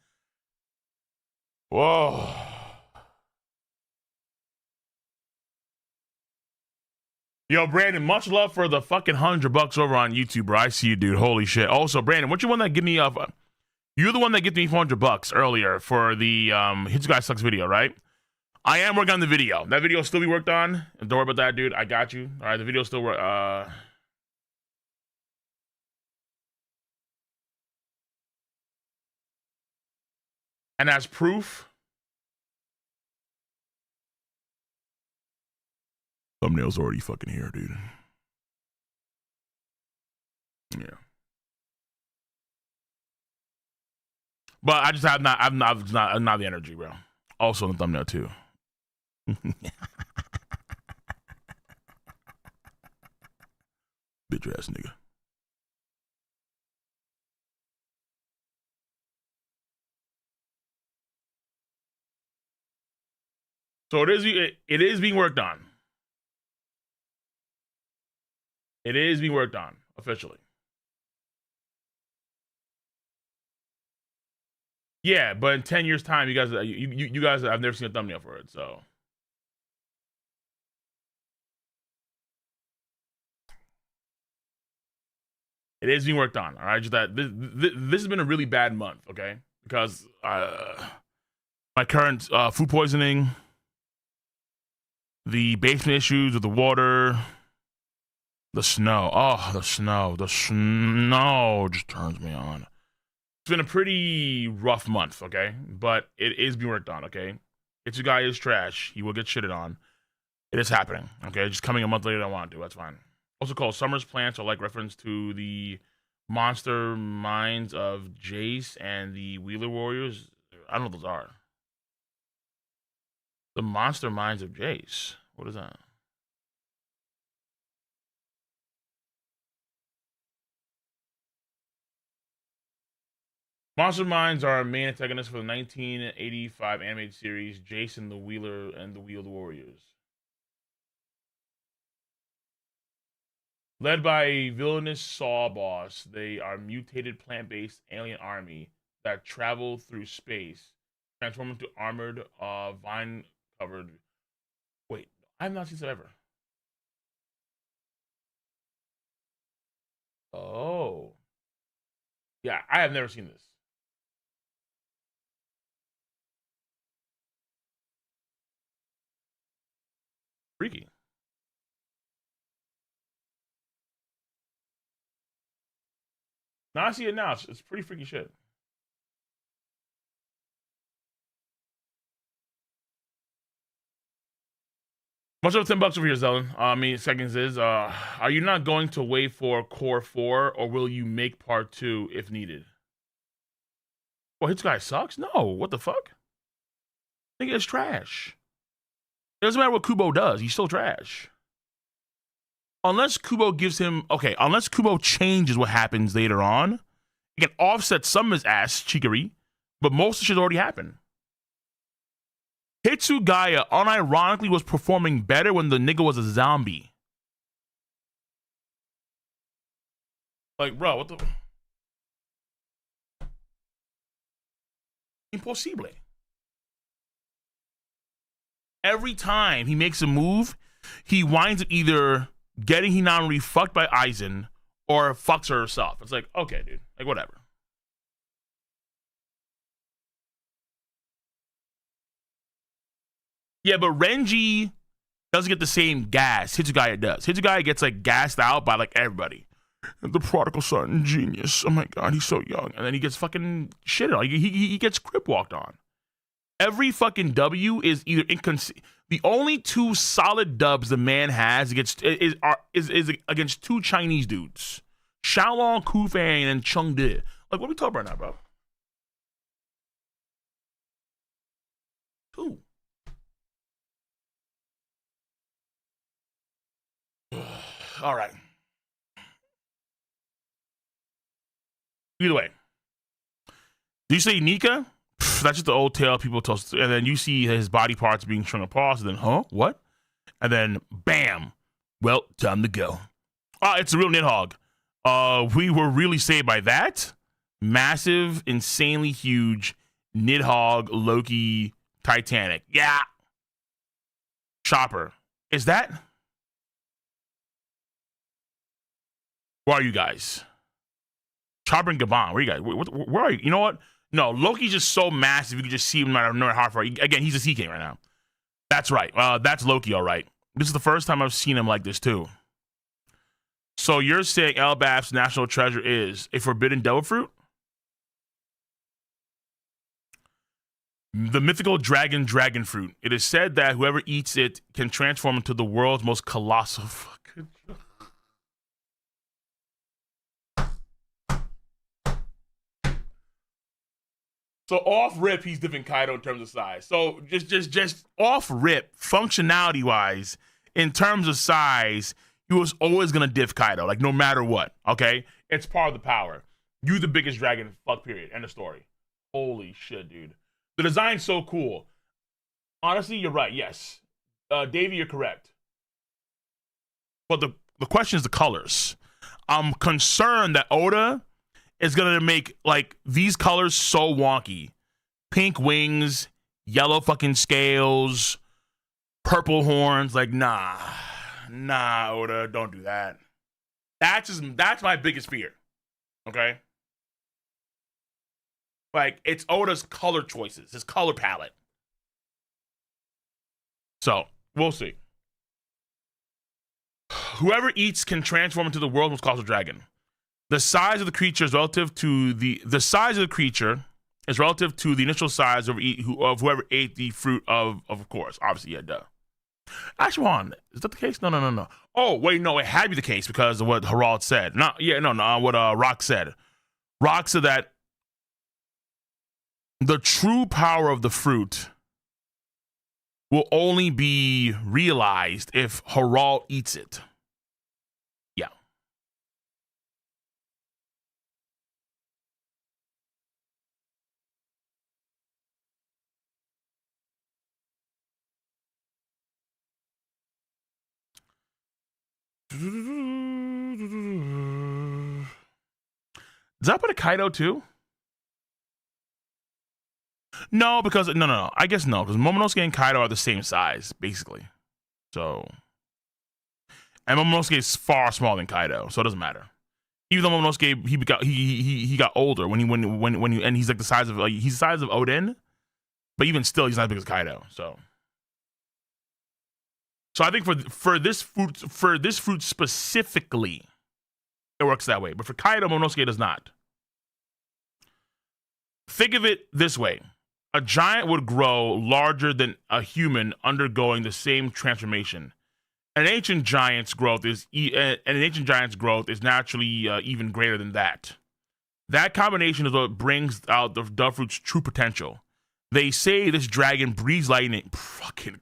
Whoa. Yo, Brandon, much love for the fucking $100 over on YouTube, bro. I see you, dude. Holy shit. Also, Brandon, what you one that give me you're the one that gave me $400 earlier for the Hitsugai Sucks video, right? I am working on the video. That video will still be worked on. Don't worry about that, dude. I got you. All right, the video still work. And as proof, thumbnail's already fucking here, dude. Yeah. But I just have not. I'm not the energy, bro. Also in the thumbnail too. Bitch ass nigga. So it is being worked on. It is being worked on officially. Yeah, but in 10 years' time, you guys, I've never seen a thumbnail for it, so. It is being worked on, all right? Just that this has been a really bad month, okay? Because my current food poisoning, the basement issues with the water, the snow. Oh, the snow just turns me on. It's been a pretty rough month, okay? But it is being worked on, okay? Itsugai is trash. He will get shitted on. It is happening, okay? Just coming a month later than I want to. That's fine. Also called Summer's Plants are like reference to the monster minds of Jace and the Wheeler Warriors. I don't know what those are. The monster minds of Jace. What is that? Monster Minds are main antagonists for the 1985 animated series Jason the Wheeler and the Wheeled Warriors. Led by a villainous Saw boss, they are mutated plant-based alien army that travel through space, transform into armored, vine-covered. Wait, I have not seen that ever. Oh. Yeah, I have never seen this. Freaky. Now I see it now. It's pretty freaky shit. Much of $10 over here, Zelen. I mean, seconds is, are you not going to wait for Core 4, or will you make Part 2 if needed? Well, his guy sucks? No, what the fuck? I think it's trash. It doesn't matter what Kubo does, he's still trash. Unless Kubo gives him, okay, unless Kubo changes what happens later on, it can offset some of his ass cheekery, but most of the shit already happened. Hitsugaya unironically was performing better when the nigga was a zombie. Like, bro, what the? Impossible. Every time he makes a move, he winds up either getting Hinamori fucked by Aizen or fucks her herself. It's like, okay, dude. Like, whatever. Yeah, but Renji doesn't get the same gas Hitsugaya does. Hitsugaya gets, like, gassed out by, like, everybody. The prodigal son, genius. Oh, my God, he's so young. And then he gets fucking shitted on. He gets crip walked on. Every fucking W is either inconsistent. The only two solid dubs the man has against is against two Chinese dudes, Xiaolong Kufang and Cheng Di. Like, what are we talking about now, bro? Two. All right. Either way, do you say Nika That's just the old tale people tell. And then you see his body parts being shrunk apart. And then, huh? What? And then, bam. Well, time to go. It's a real Nidhogg. We were really saved by that. Massive, insanely huge Nidhogg, Loki, Titanic. Yeah. Chopper. Is that? Where are you guys? Chopper and Gabon. Where are you guys? Where are you? You know what? No, Loki's just so massive. You can just see him no matter how far. Again, he's a sea king right now. That's right. That's Loki, all right. This is the first time I've seen him like this, too. So you're saying Elbaf's national treasure is a forbidden devil fruit? The mythical dragon fruit. It is said that whoever eats it can transform into the world's most colossal fucking... So off rip, he's different Kaido in terms of size. So just off rip, functionality wise, in terms of size, he was always gonna diff Kaido, like no matter what. Okay, it's part of the power. You the biggest dragon, fuck. Period. End of story. Holy shit, dude. The design's so cool. Honestly, you're right. Yes, Davey, you're correct. But the question is the colors. I'm concerned that Oda is gonna make like these colors so wonky. Pink wings, yellow fucking scales, purple horns. Like, nah, Oda, don't do that. That's my biggest fear. Okay? Like, it's Oda's color choices, his color palette. So, we'll see. Whoever eats can transform into the world's most colossal dragon. The size of the creature is relative to the size of the creature is relative to the initial size of whoever ate the fruit of course. Obviously, yeah, duh. Actually, hold on. Is that the case? No. Oh, wait, no, it had to be the case because of what Herald said. No, what Rock said. Rock said that the true power of the fruit will only be realized if Herald eats it. Yeah. Does that put a Kaido too? No, because no. I guess no, because Momonosuke and Kaido are the same size, basically. So, and Momonosuke is far smaller than Kaido, so it doesn't matter. Even though Momonosuke he got older when he and he's like the size of he's the size of Oden, but even still he's not as big as Kaido. So I think for this fruit specifically, it works that way. But for Kaido, Momonosuke does not. Think of it this way. A giant would grow larger than a human undergoing the same transformation. An ancient giant's growth is naturally even greater than that. That combination is what brings out the dove fruit's true potential. They say this dragon breathes lightning. Fucking.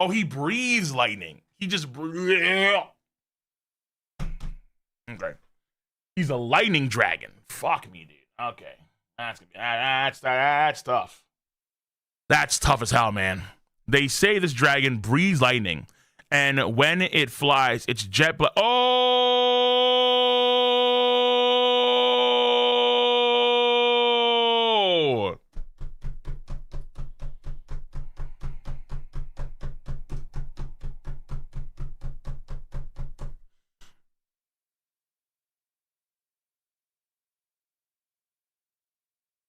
Oh, he breathes lightning. He just. Okay. He's a lightning dragon. Fuck me, dude. Okay. That's tough. That's tough as hell, man. They say this dragon breathes lightning, and when it flies, it's jet black. Oh!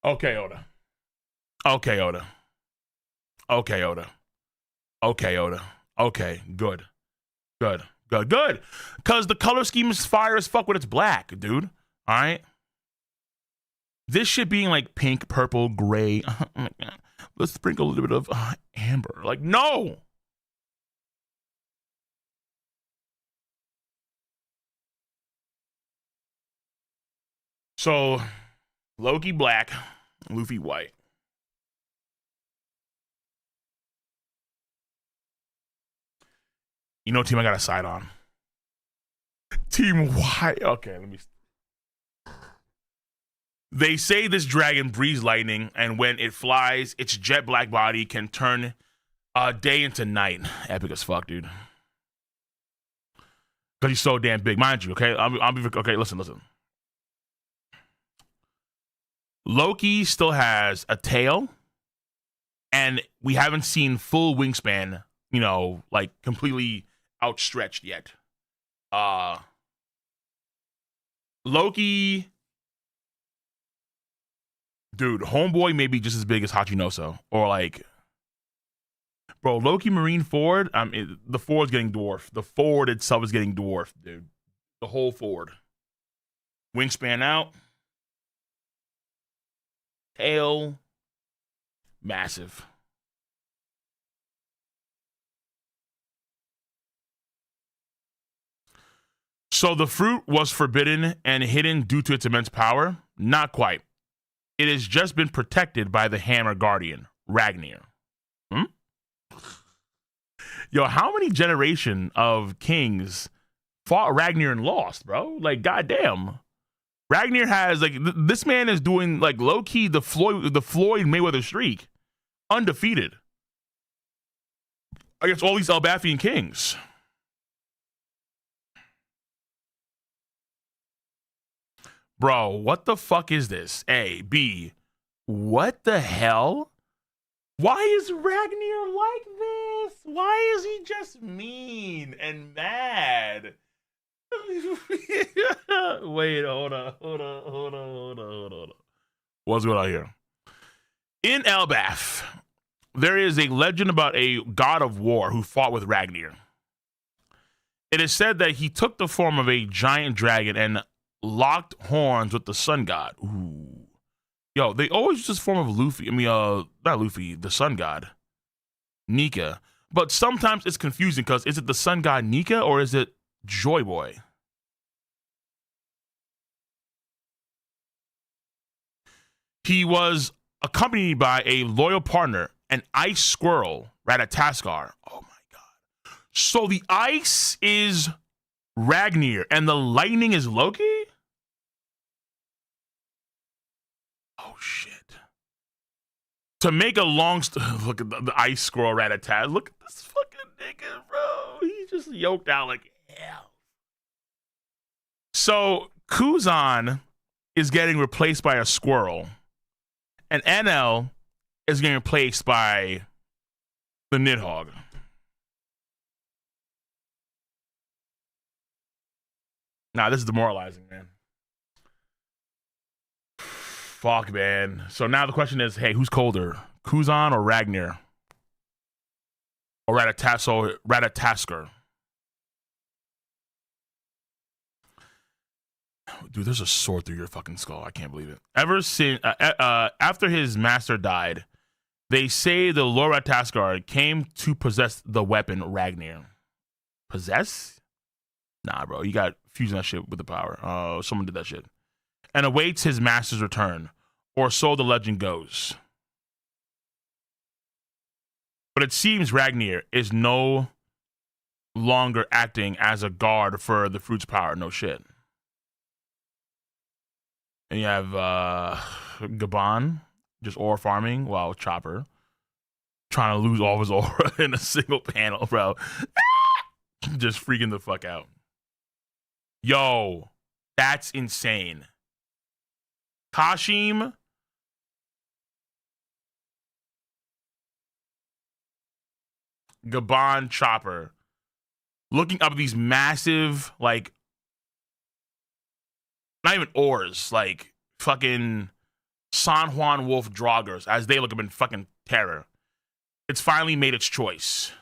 Okay, Oda. Okay, good. Because the color scheme is fire as fuck when it's black, dude. All right? This shit being like pink, purple, gray. Oh my God. Let's sprinkle a little bit of amber. Like, no! So, Loki black, Luffy white. You know, team, I got a side on. Team white. Okay, let me. They say this dragon breathes lightning, and when it flies, its jet black body can turn day into night. Epic as fuck, dude. Because he's so damn big, mind you. Okay, okay. Listen. Loki still has a tail, and we haven't seen full wingspan. You know, like completely outstretched yet. Loki, dude, homeboy may be just as big as Hachinoso, or like, bro, Loki Marine Ford. The Ford's getting dwarfed. The Ford itself is getting dwarfed, dude. The whole Ford. Wingspan out. Tail. Massive. So the fruit was forbidden and hidden due to its immense power? Not quite. It has just been protected by the Hammer Guardian, Ragnar. Yo, how many generation of kings fought Ragnar and lost, bro? Like, goddamn. Ragnar has, like, this man is doing, like, low-key the Floyd Mayweather streak. Undefeated. Against all these Elbathian kings. Bro, what the fuck is this? A, B, what the hell? Why is Ragnar like this? Why is he just mean and mad? Wait, hold on. What's going on here? In Elbath, there is a legend about a god of war who fought with Ragnar. It is said that he took the form of a giant dragon and locked horns with the sun god. Ooh. Yo, they always use this form of Luffy. Not Luffy, the sun god. Nika. But sometimes it's confusing because is it the sun god Nika or is it Joy Boy? He was accompanied by a loyal partner, an ice squirrel, Ratataskar. Oh my god. So the ice is Ragnar and the lightning is Loki? Oh shit. To make a long look at the ice squirrel Rattata. Look at this fucking nigga, bro. He just yoked out like hell. So Kuzan is getting replaced by a squirrel. And NL is getting replaced by the Nidhogg. Nah, this is demoralizing, man. Fuck, man. So now the question is, hey, who's colder? Kuzan or Ragnar? Or Ratatasker? Dude, there's a sword through your fucking skull. I can't believe it. Ever since, after his master died, they say the Lord Ratatasker came to possess the weapon Ragnar. Possess? Nah, bro. You got fusing that shit with the power. Someone did that shit. And awaits his master's return, or so the legend goes. But it seems Ragnar is no longer acting as a guard for the fruit's power. No shit. And you have Gabon, just ore farming, while Chopper trying to lose all of his aura in a single panel, bro. Just freaking the fuck out. Yo, that's insane. Kashim, Gabon, Chopper, looking up these massive, like, not even ores, like fucking San Juan Wolf Draugrs, as they look up in fucking terror. It's finally made its choice.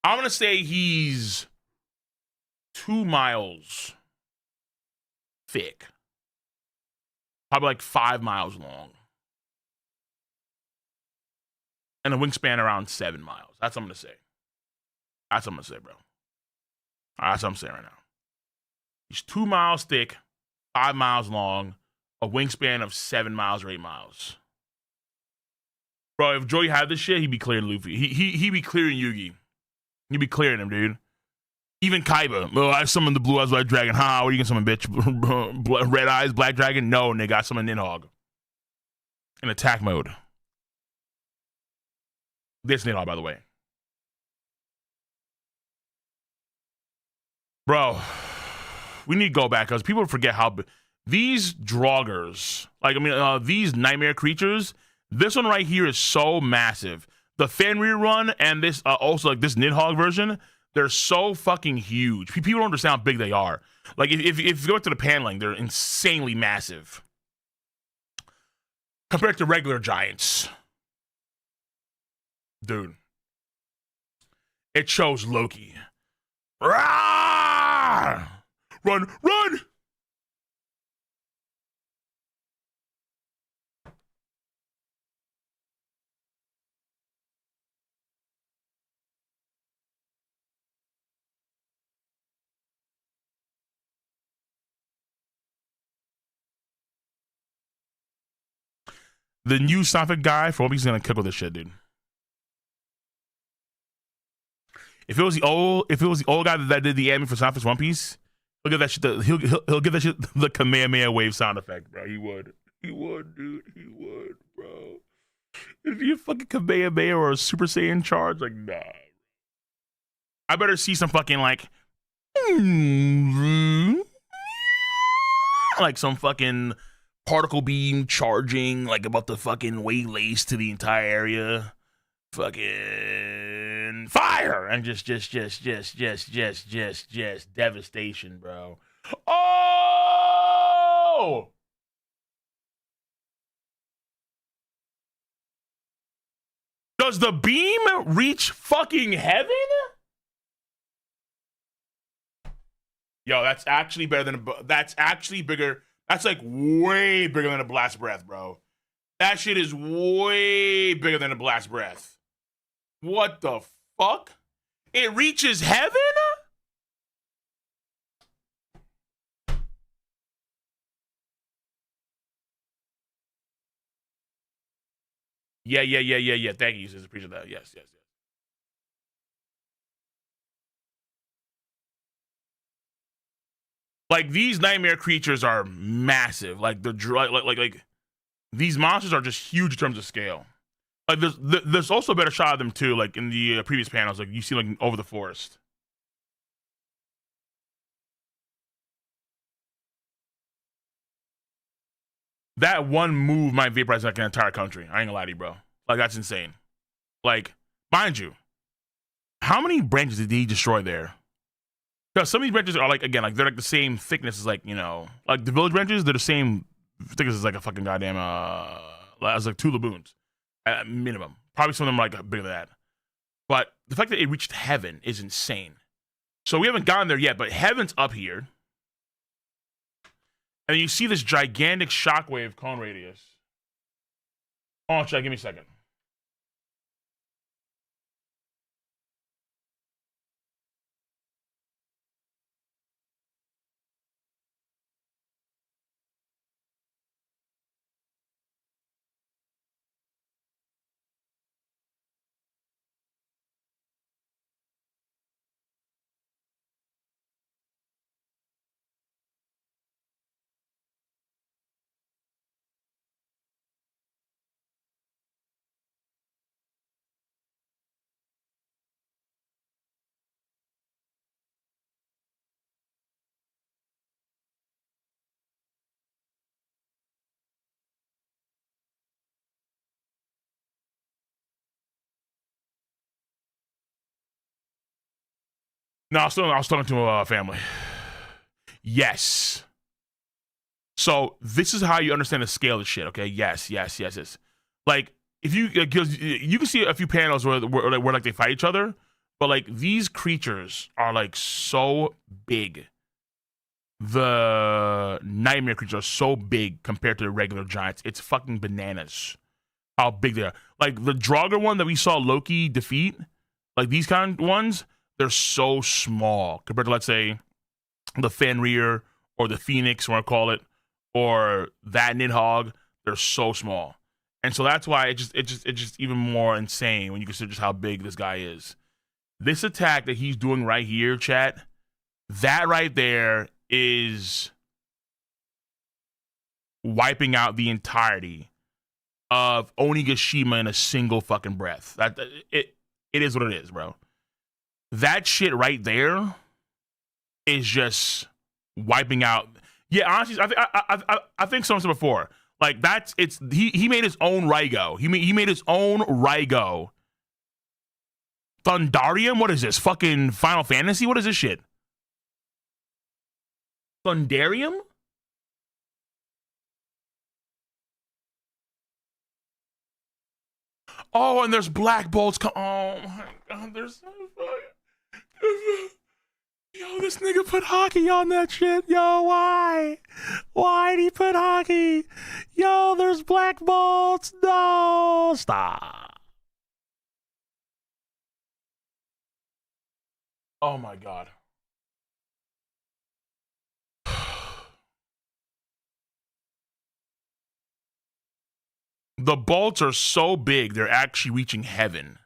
I'm going to say he's 2 miles thick. Probably like 5 miles long. And a wingspan around 7 miles. That's what I'm going to say. That's what I'm gonna say, bro. That's what I'm saying right now. He's 2 miles thick, 5 miles long, a wingspan of 7 miles or 8 miles. Bro, if Joey had this shit, he'd be clearing Luffy. He'd be clearing Yugi. He'd be clearing him, dude. Even Kaiba. Oh, I summoned the blue eyes black dragon. What are you gonna summon, bitch? Red eyes black dragon? No, nigga. I summoned Nidhogg. In attack mode. This Nidhogg, by the way. Bro, we need to go back because people forget how these Draugrs, like, I mean, these nightmare creatures, this one right here is so massive. The Fenrir run and this, also like this Nidhogg version, they're so fucking huge. People don't understand how big they are. Like, if you go to the paneling, they're insanely massive. Compared to regular giants. Dude. It shows Loki. Rah! Run, run! The new Sonic guy, for he's gonna cook with this shit, dude. If it was the old guy that did the anime for Sonic One Piece, he'll give that shit he'll give that shit the Kamehameha wave sound effect, bro. He would, dude. He would, bro. If you fucking Kamehameha or a Super Saiyan charge, like, nah. I better see some fucking like some fucking particle beam charging, like about the fucking waylace to the entire area. Fucking fire and just devastation, bro. Oh! Does the beam reach fucking heaven? Yo, that's actually better than that's actually bigger. That's like way bigger than a blast breath, bro. That shit is way bigger than a blast breath. What the fuck? It reaches heaven? Yeah. Thank you, sis. Appreciate that. Yes. Like, these nightmare creatures are massive. Like like these monsters are just huge in terms of scale. Like, there's also a better shot of them too. Like in the previous panels, like you see like over the forest. That one move might vaporize like an entire country. I ain't gonna lie to you, bro. Like, that's insane. Like, mind you, how many branches did he destroy there? Because some of these branches are like, again, like they're like the same thickness as like, you know, like the village branches, they're the same thickness as like a fucking goddamn as like 2 laboons at minimum. Probably some of them are like bigger than that. But the fact that it reached heaven is insane. So we haven't gotten there yet, but heaven's up here. And you see this gigantic shockwave cone radius. Oh, check, give me a second. No, I was talking to a family. Yes. So this is how you understand the scale of shit, okay? Yes. Like, if you, because you can see a few panels where like they fight each other, but like these creatures are like so big. The nightmare creatures are so big compared to the regular giants. It's fucking bananas how big they are. Like the Draugr one that we saw Loki defeat, like these kind of ones, they're so small compared to, let's say, the Fenrir or the Phoenix, want to call it, or that Nidhogg. They're so small, and so that's why it's just even more insane when you consider just how big this guy is. This attack that he's doing right here, chat, that right there is wiping out the entirety of Onigashima in a single fucking breath. It is what it is, bro. That shit right there is just wiping out. Yeah, honestly, I think someone said before, like he made his own Raigo. He made his own Raigo. Thundarium? What is this? Fucking Final Fantasy? What is this shit? Thundarium? Oh, and there's black bolts. Oh my god, there's so fucking. Yo, this nigga put hockey on that shit. Yo, why? Why'd he put hockey? Yo, there's black bolts. No, stop. Oh my god. The bolts are so big, they're actually reaching heaven.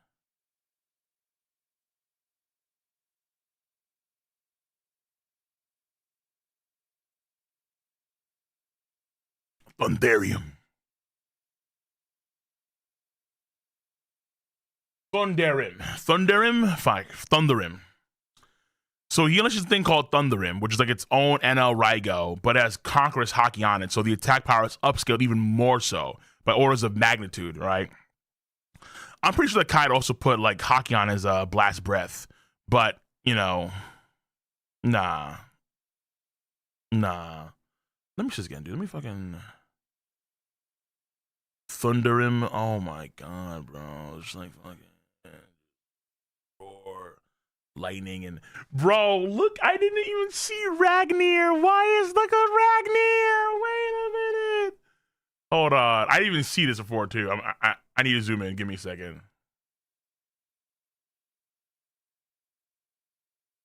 Thundarium. Thundarium. So he unleashes a thing called Thundarium, which is like its own NL Raigo, but has Conqueror's Haki on it. So the attack power is upscaled even more so by orders of magnitude, right? I'm pretty sure that Kaido also put like Haki on his Blast Breath, but you know, nah. Let me just again, dude. Let me fucking Thundarium. Oh my god, bro. It's like fucking roar, lightning, and bro, look, I didn't even see Ragnir. Why is look at Ragnir? Wait a minute. Hold on. I didn't even see this before too. I need to zoom in. Give me a second.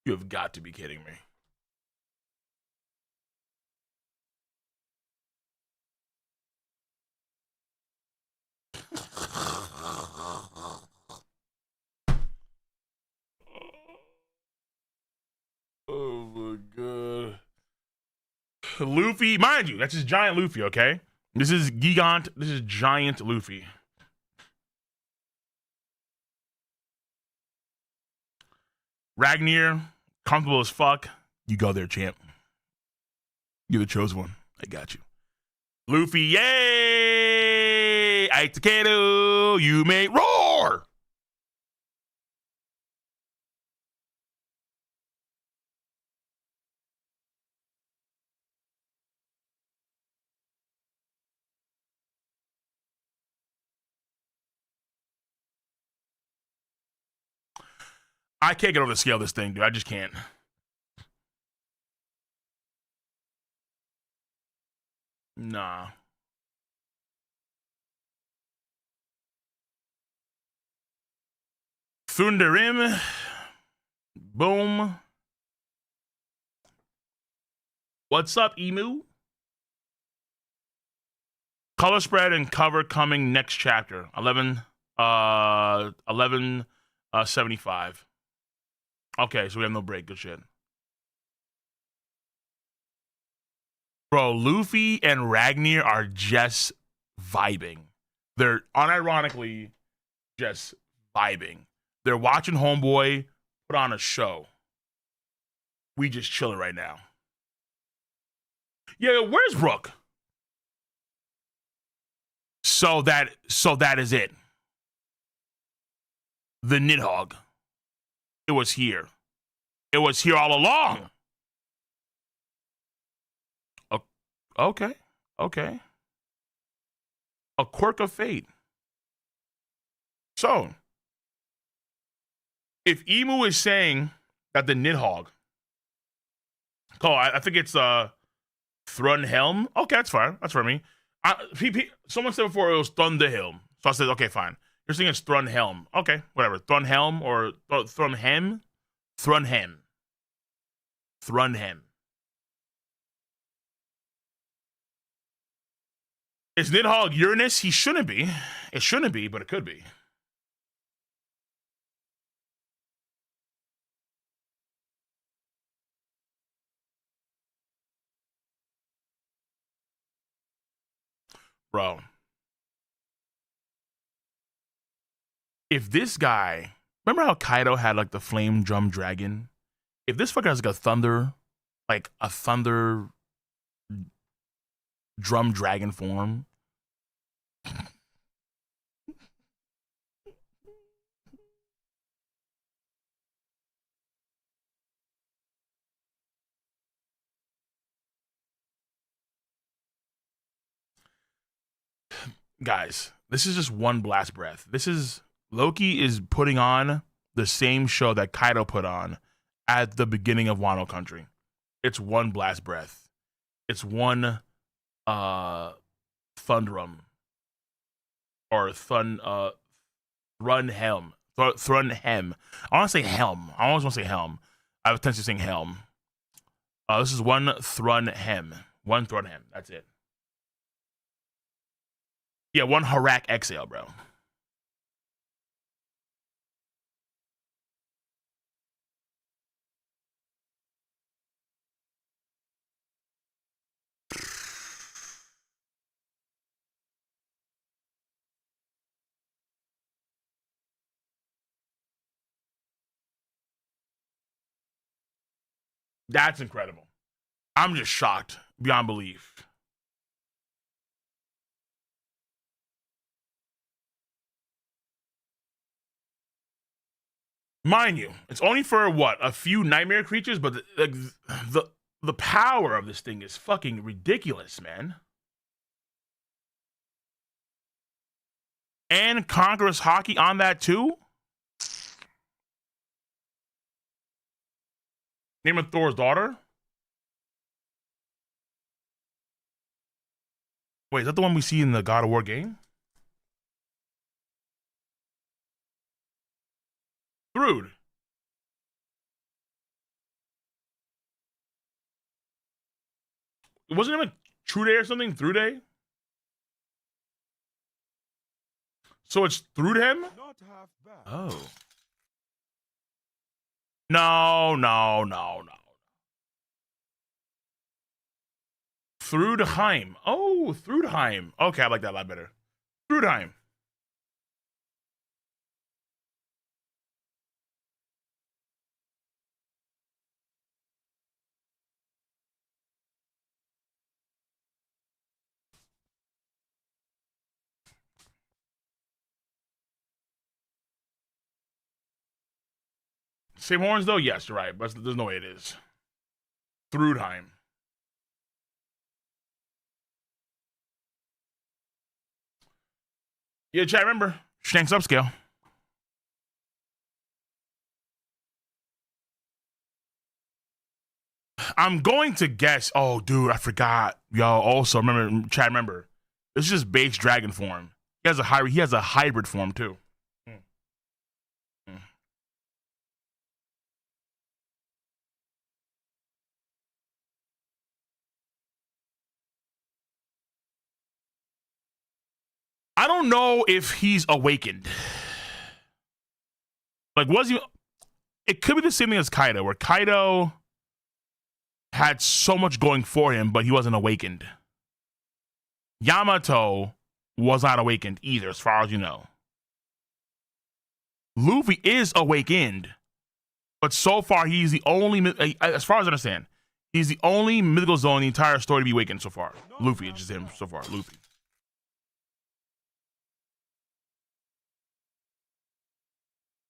You have got to be kidding me. Oh my god. Luffy, mind you, that's his giant Luffy, okay? This is Gigant. This is giant Luffy. Ragnir, comfortable as fuck. You go there, champ. You're the chosen one. I got you. Luffy, yay! Aitakeru, you may roar! I can't get over the scale of this thing, dude. I just can't. Nah. Thundarium. Boom. What's up, Emu? Color spread and cover coming next chapter. 1175. Okay, so we have no break. Good shit. Bro, Luffy and Ragnir are just vibing. They're unironically just vibing. They're watching Homeboy put on a show. We just chilling right now. Yeah, where's Brook? So that is it. The Nidhogg. It was here. It was here all along. Okay. A quirk of fate. So, if Emu is saying that the Nidhogg, I think it's Thrunhelm. Okay, that's fine. That's for me. Someone said before it was Thunderhelm. So I said, okay, fine. You're saying it's Thrunhelm. Okay, whatever. Thrunhelm or Thrunhem? Thrunhem. Thrunhem. Is Nidhogg Uranus? He shouldn't be. It shouldn't be, but it could be. Bro. If this guy, remember how Kaido had like the flame drum dragon? If this fucker has like a thunder drum dragon form, guys, this is just one blast breath. Loki is putting on the same show that Kaido put on at the beginning of Wano Country. It's one blast breath. It's one Thundrum or Thrunhem. Thrunhem. I want to say Helm. I always want to say Helm. I have a tendency saying Helm. This is one Thrunhem. One Thrunhem. That's it. Yeah, one Harak exhale, bro. That's incredible. I'm just shocked beyond belief. Mind you, it's only for what, a few nightmare creatures, but the power of this thing is fucking ridiculous, man. And Conqueror's Hockey on that too? Name of Thor's daughter? Wait, is that the one we see in the God of War game? Thrud. Wasn't it like True Day or something? Through Day? So it's Thrudhem? Oh. No. Thrudheim. Oh, Thrudheim. Okay, I like that a lot better. Thrudheim. Same horns though? Yes, you're right, but there's no way it is. Thrudheim. Yeah, chat, remember, Shanks upscale. I'm going to guess. Oh, dude, I forgot. Yo, also remember, chat, remember, this is just base dragon form. He has a hybrid form too. I don't know if he's awakened. Like, was he? It could be the same thing as Kaido, where Kaido had so much going for him, but he wasn't awakened. Yamato was not awakened either, as far as you know. Luffy is awakened, but so far he's the only, as far as I understand, he's the only mythical zone in the entire story to be awakened so far. Luffy, it's just him so far. Luffy.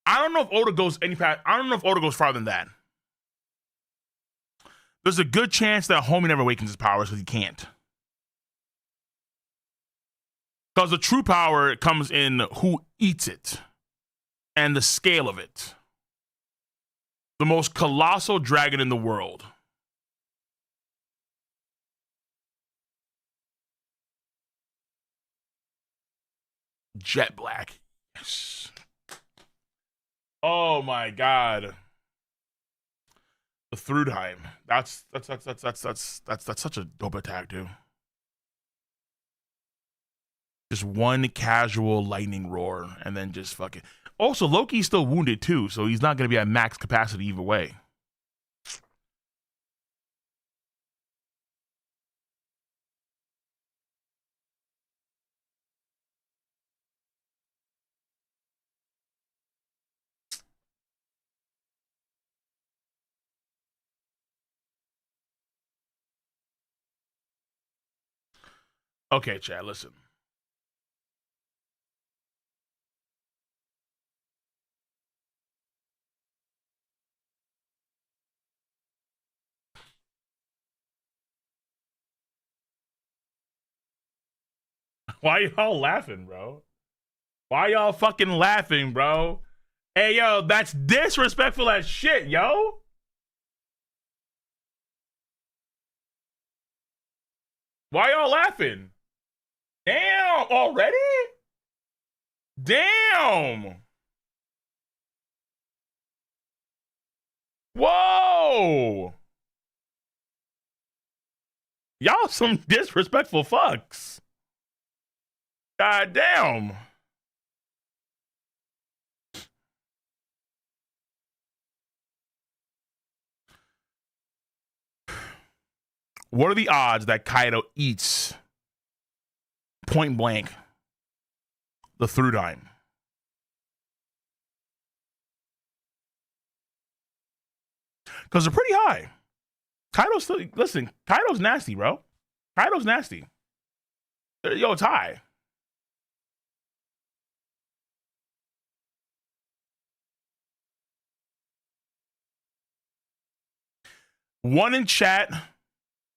I don't know if Oda goes any past. I don't know if Oda goes farther than that. There's a good chance that Homie never awakens his powers because he can't. Because the true power comes in who eats it and the scale of it. The most colossal dragon in the world. Jet Black. Yes. Oh my God. The Thrudheim. That's such a dope attack, dude. Just one casual lightning roar, and then just fucking. Also, Loki's still wounded too, so he's not gonna be at max capacity either way. Okay, Chad, listen. Why y'all laughing, bro? Why y'all fucking laughing, bro? Hey, yo, that's disrespectful as shit, yo. Why y'all laughing? Damn, already? Damn. Whoa. Y'all some disrespectful fucks. God damn. What are the odds that Kaido eats point blank the Thrudheim? Because they're pretty high. Kaido's still, listen, Kaido's nasty, bro. Kaido's nasty. Yo, it's high. One in chat,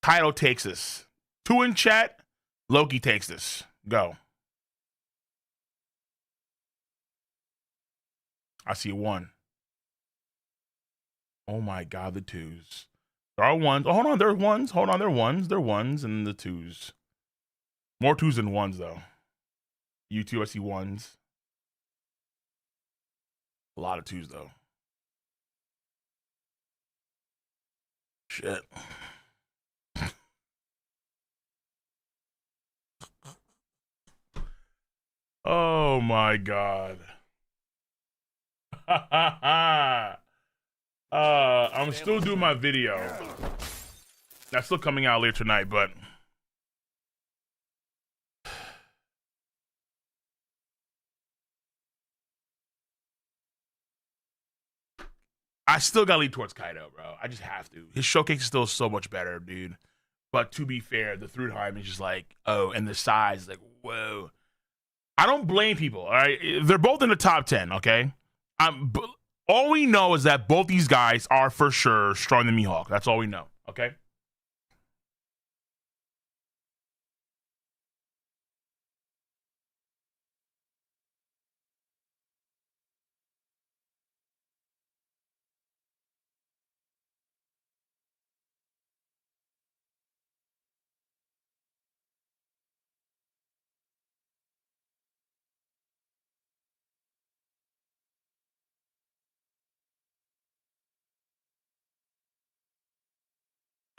Kaido takes this. Two in chat, Loki takes this. Go. I see one. Oh my God, the twos. There are ones. Oh, hold on, there are ones. Hold on, there are ones. There are ones and the twos. More twos than ones, though. You two, I see ones. A lot of twos, though. Shit. Oh my God. I'm still doing my video. That's still coming out later tonight, but I still gotta lean towards Kaido, bro. I just have to. His showcase is still so much better, dude. But to be fair, the Thrudheim is just like, oh, and the size, like, whoa. I don't blame people, all right? They're both in the top 10, okay? All we know is that both these guys are for sure stronger than Mihawk. That's all we know, okay?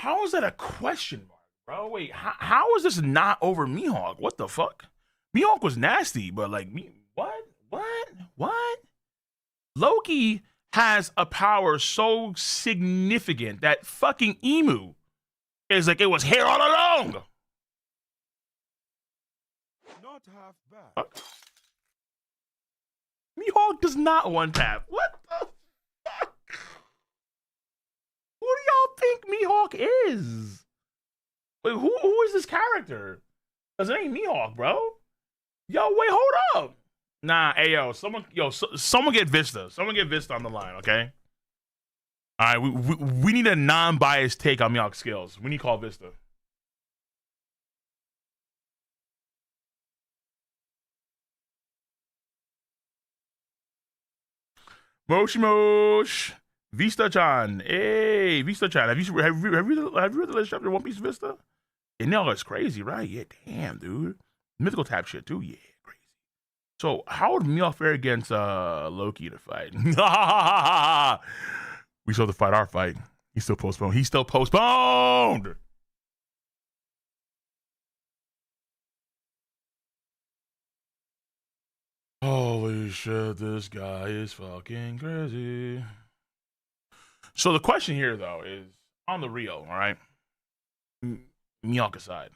How is that a question mark, bro? Wait, how is this not over Mihawk? What the fuck? Mihawk was nasty, but like, what? Loki has a power so significant that fucking Emu is like, it was here all along. Not half bad. Mihawk does not one tap. What the fuck? Who do y'all think Mihawk is? Wait, who is this character? Cause it ain't Mihawk, bro. Yo, wait, hold up. Nah, hey, yo, someone get Vista. Someone get Vista on the line, okay? All right, we need a non-biased take on Mihawk's skills. We need to call Vista. Mosh. Vista-chan. Hey, Vista-chan. Have you read the latest chapter of One Piece Vista? Yeah, no, it's crazy, right? Yeah, damn, dude. Mythical type shit, too. Yeah, crazy. So, how would Mihawk fare against Loki to fight? We still have to fight our fight. He's still postponed. He's still postponed. Holy shit, this guy is fucking crazy. So the question here, though, is on the real, all right? Mihawk aside.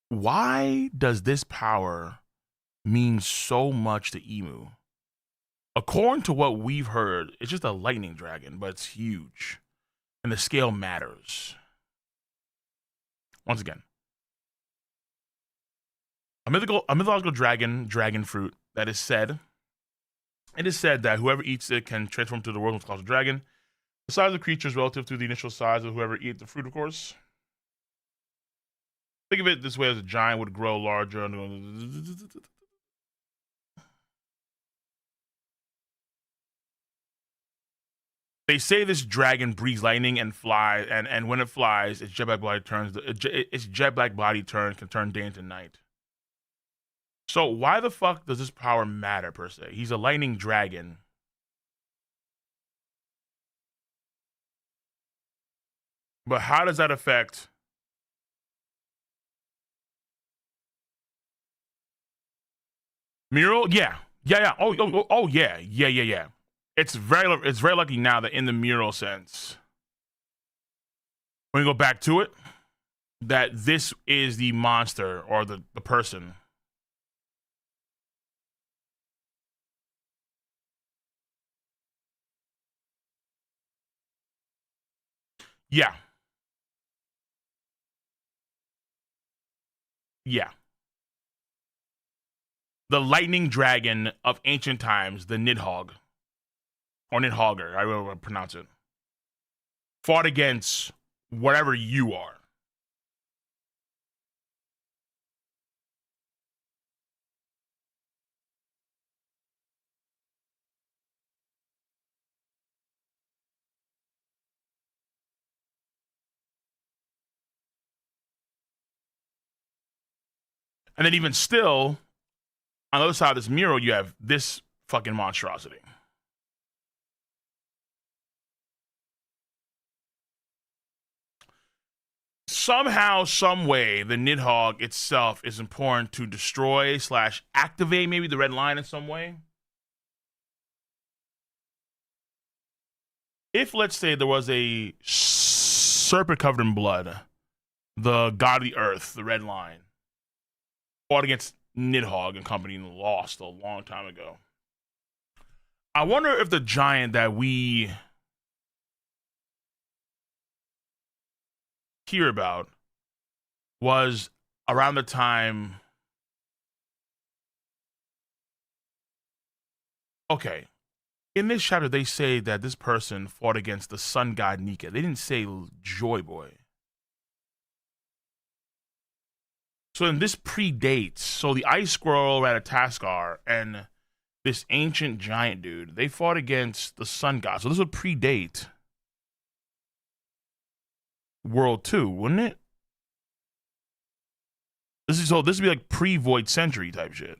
Why does this power mean so much to Emu? According to what we've heard, it's just a lightning dragon, but it's huge. And the scale matters. Once again, a mythological dragon fruit that is said. It is said that whoever eats it can transform to the world's most colossal dragon. The size of the creature is relative to the initial size of whoever eats the fruit, of course. Think of it this way: as a giant would grow larger. They say this dragon breathes lightning and flies, and when it flies, its jet black body can turn day into night. So why the fuck does this power matter per se? He's a lightning dragon. But how does that affect Mural? Yeah. Oh yeah. It's very lucky now that in the Mural sense, when we go back to it, that this is the monster or the person. Yeah. Yeah. The lightning dragon of ancient times, the Nidhogg. Or Nidhogger, I will pronounce it. Fought against whatever you are. And then even still, on the other side of this mural, you have this fucking monstrosity. Somehow, some way, the Nidhogg itself is important to destroy / activate maybe the red line in some way. If, let's say, there was a serpent covered in blood, the god of the earth, the red line, fought against Nidhogg and company and lost a long time ago. I wonder if the giant that we hear about was around the time. Okay. In this chapter, they say that this person fought against the sun god Nika. They didn't say Joy Boy. So then this predates. So the ice squirrel Ratataskar and this ancient giant dude, they fought against the sun god. So this would predate World 2, wouldn't it? This would be like pre-Void Century type shit.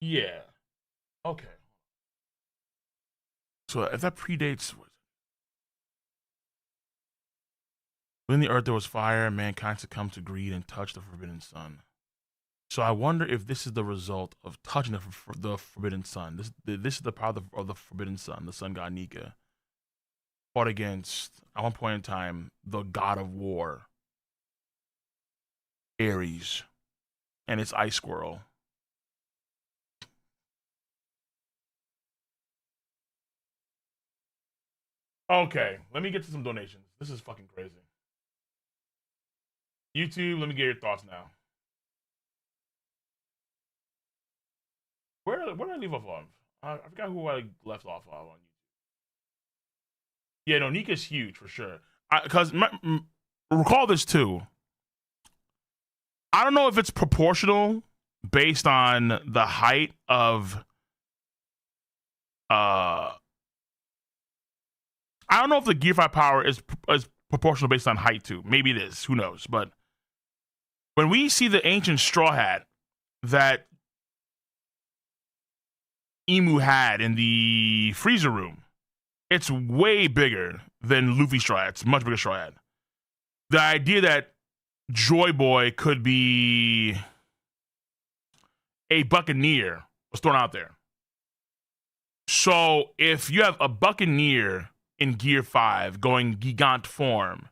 Yeah. Okay. So if that predates, within the earth there was fire, and mankind succumbed to greed and touched the forbidden sun. So I wonder if this is the result of touching the forbidden sun. This is the power of the forbidden sun, the sun god Nika. Fought against, at one point in time, the god of war, Ares, and its ice squirrel. Okay, let me get to some donations. This is fucking crazy. YouTube, let me get your thoughts now. Where did I leave off on? I forgot who I left off on YouTube. Yeah, no, Nika's huge for sure. Because recall this too. I don't know if it's proportional based on the height of I don't know if the Gear 5 power is proportional based on height too. Maybe it is. Who knows? But when we see the ancient straw hat that Emu had in the freezer room, it's way bigger than Luffy's straw hat. It's much bigger straw hat. The idea that Joy Boy could be a Buccaneer was thrown out there. So if you have a Buccaneer in Gear 5 going Gigant form,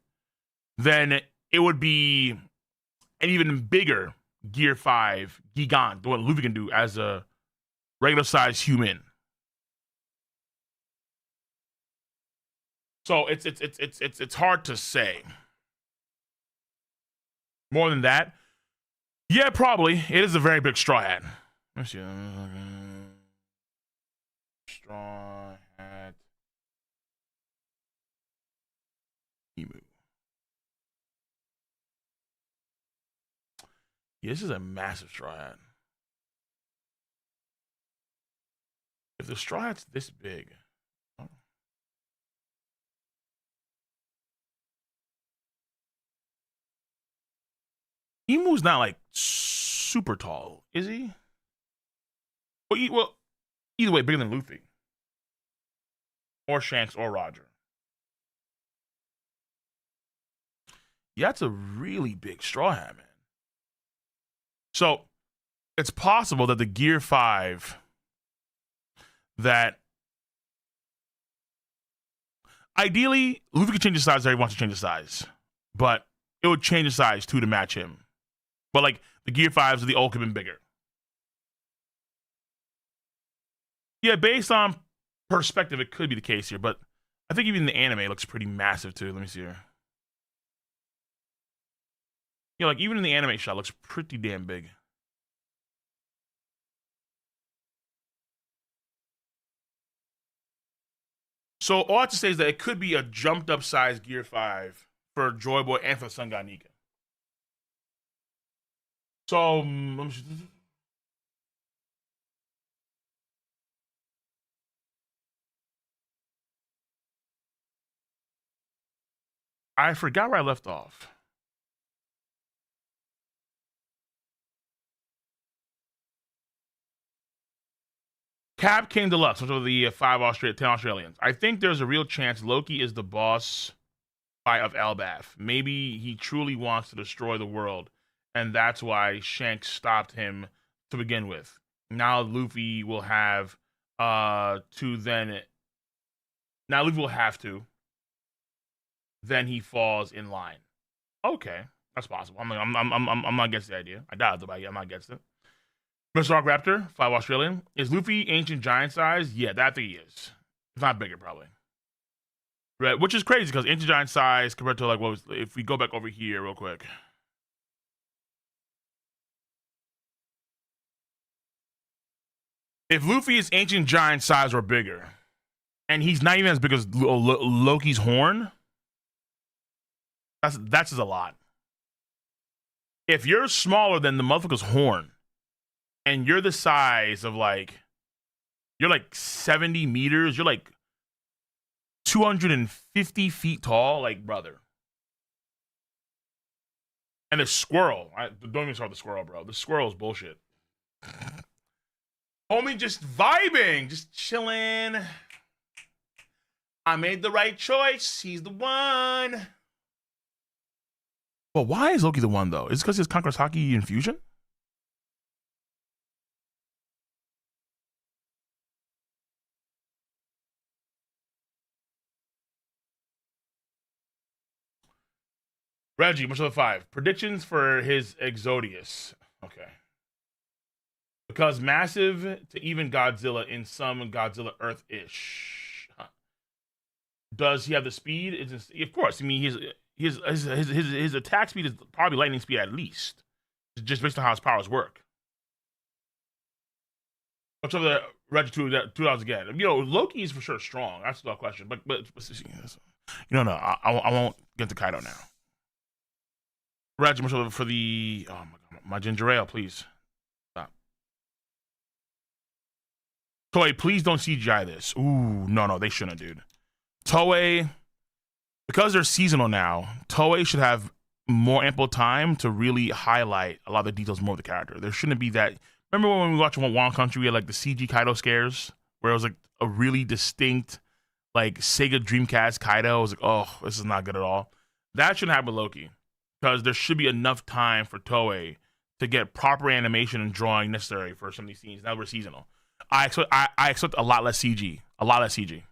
then it would be an even bigger Gear 5 Gigant, the one Luffy can do as a regular sized human. So it's hard to say. More than that, yeah, probably. It is a very big straw hat. Let's see. Straw hat. Emu. Yeah, this is a massive straw hat. If the straw hat's this big, Emu's not like super tall, is he? Well, either way, bigger than Luffy, or Shanks, or Roger. Yeah, that's a really big straw hat, man. So it's possible that the Gear 5 that ideally Luffy could change his size if he wants to change his size, but it would change his size too to match him. But like the Gear 5s of the old could have been bigger. Yeah, based on perspective, it could be the case here, but I think even the anime looks pretty massive too. Let me see here. Yeah, like even in the anime shot, it looks pretty damn big. So all I have to say is that it could be a jumped up size Gear 5 for Joy Boy and for Sun God Nika. So I forgot where I left off. Cap King Deluxe, which are the 10 Australians. I think there's a real chance Loki is the boss of Elbaf. Maybe he truly wants to destroy the world, and that's why Shanks stopped him to begin with. Now Luffy will have to then. Now Luffy will have to. Then he falls in line. Okay, that's possible. I'm not against the idea. I doubt it, but I'm not against it. Mr. Rock Raptor, 5 Australian. Is Luffy ancient giant size? Yeah, that thing he is. It's not bigger, probably. Right, which is crazy because ancient giant size compared to like what was, if we go back over here real quick. If Luffy is ancient giant size or bigger, and he's not even as big as Loki's horn, that's just a lot. If you're smaller than the motherfucker's horn, and you're the size of like, you're like 70 meters, you're like 250 feet tall, like, brother. And the squirrel, don't even start the squirrel, bro. The squirrel's bullshit. Homie just vibing, just chilling. I made the right choice. He's the one. Well, why is Loki the one, though? Is it because his Conqueror's Haki infusion? Reggie, much of the 5. Predictions for his Exodius. Okay. Because massive to even Godzilla in some Godzilla Earth-ish. Does he have the speed? Of course. I mean, his attack speed is probably lightning speed at least. Just based on how his powers work. Much of the Reggie 2,000 again. You know, Loki is for sure strong. That's no question. But no, I won't get to Kaido now. Reggie, much for the oh my god, my ginger ale, please stop. Toy, please don't CGI this. Ooh, no, they shouldn't, dude. Toei, because they're seasonal now, Toei should have more ample time to really highlight a lot of the details more of the character. There shouldn't be that. Remember when we watched One Country, we had like the CG Kaido scares, where it was like a really distinct, like Sega Dreamcast Kaido. I was like, oh, this is not good at all. That shouldn't happen with Loki, because there should be enough time for Toei to get proper animation and drawing necessary for some of these scenes. Now we're seasonal. I expect a lot less CG. A lot less CG.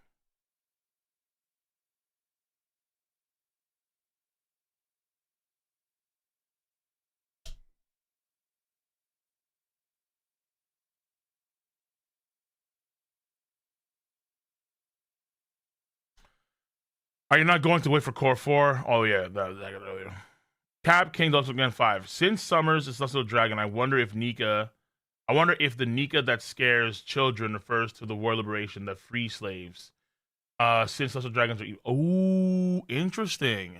Are you not going to wait for Core 4? Oh, yeah, that got earlier. Cap King Dogs again 5. Since Summers is also a dragon, I wonder if the Nika that scares children refers to the world liberation that free slaves. Since Celestial Dragons are evil. Oh, interesting.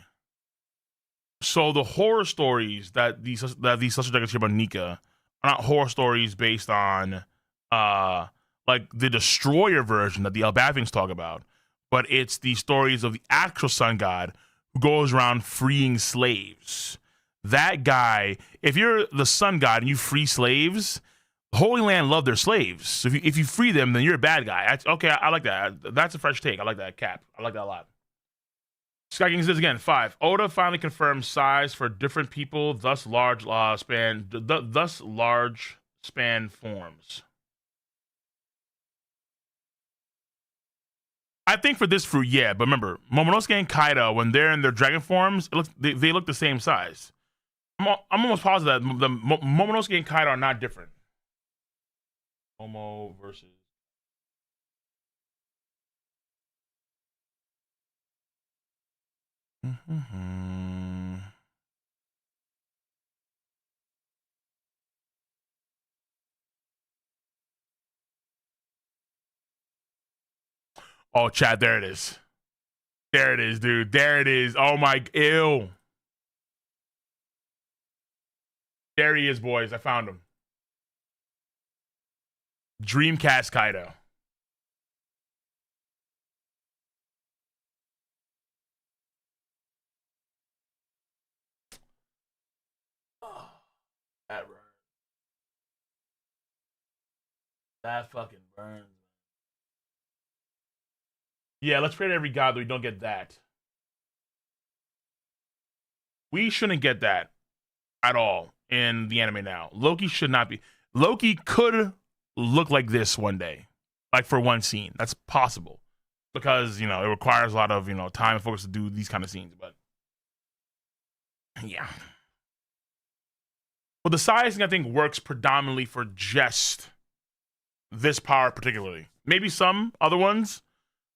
So the horror stories that these Celestial Dragons hear about Nika are not horror stories based on like the Destroyer version that the Elbathans talk about, but it's the stories of the actual Sun God who goes around freeing slaves. That guy, if you're the Sun God and you free slaves, the Holy Land love their slaves. So if you free them, then you're a bad guy. Okay, I like that. That's a fresh take. I like that, Cap. I like that a lot. Sky King says again, 5. Oda finally confirmed size for different people, thus large span forms. I think for this fruit, yeah, but remember, Momonosuke and Kaido, when they're in their dragon forms, they look the same size. I'm almost positive that the Momonosuke and Kaido are not different. Momo versus. Mm-hmm. Oh, Chad, there it is. There it is, dude. There it is. Oh my, ew. There he is, boys. I found him. Dreamcast Kaido. Oh, that burns. That fucking burns. Yeah, let's pray to every god that we don't get that. We shouldn't get that at all in the anime now. Loki should not be. Loki could look like this one day, like for one scene. That's possible because it requires a lot of time and focus to do these kind of scenes. But yeah, well, the sizing I think works predominantly for just this power, particularly. Maybe some other ones,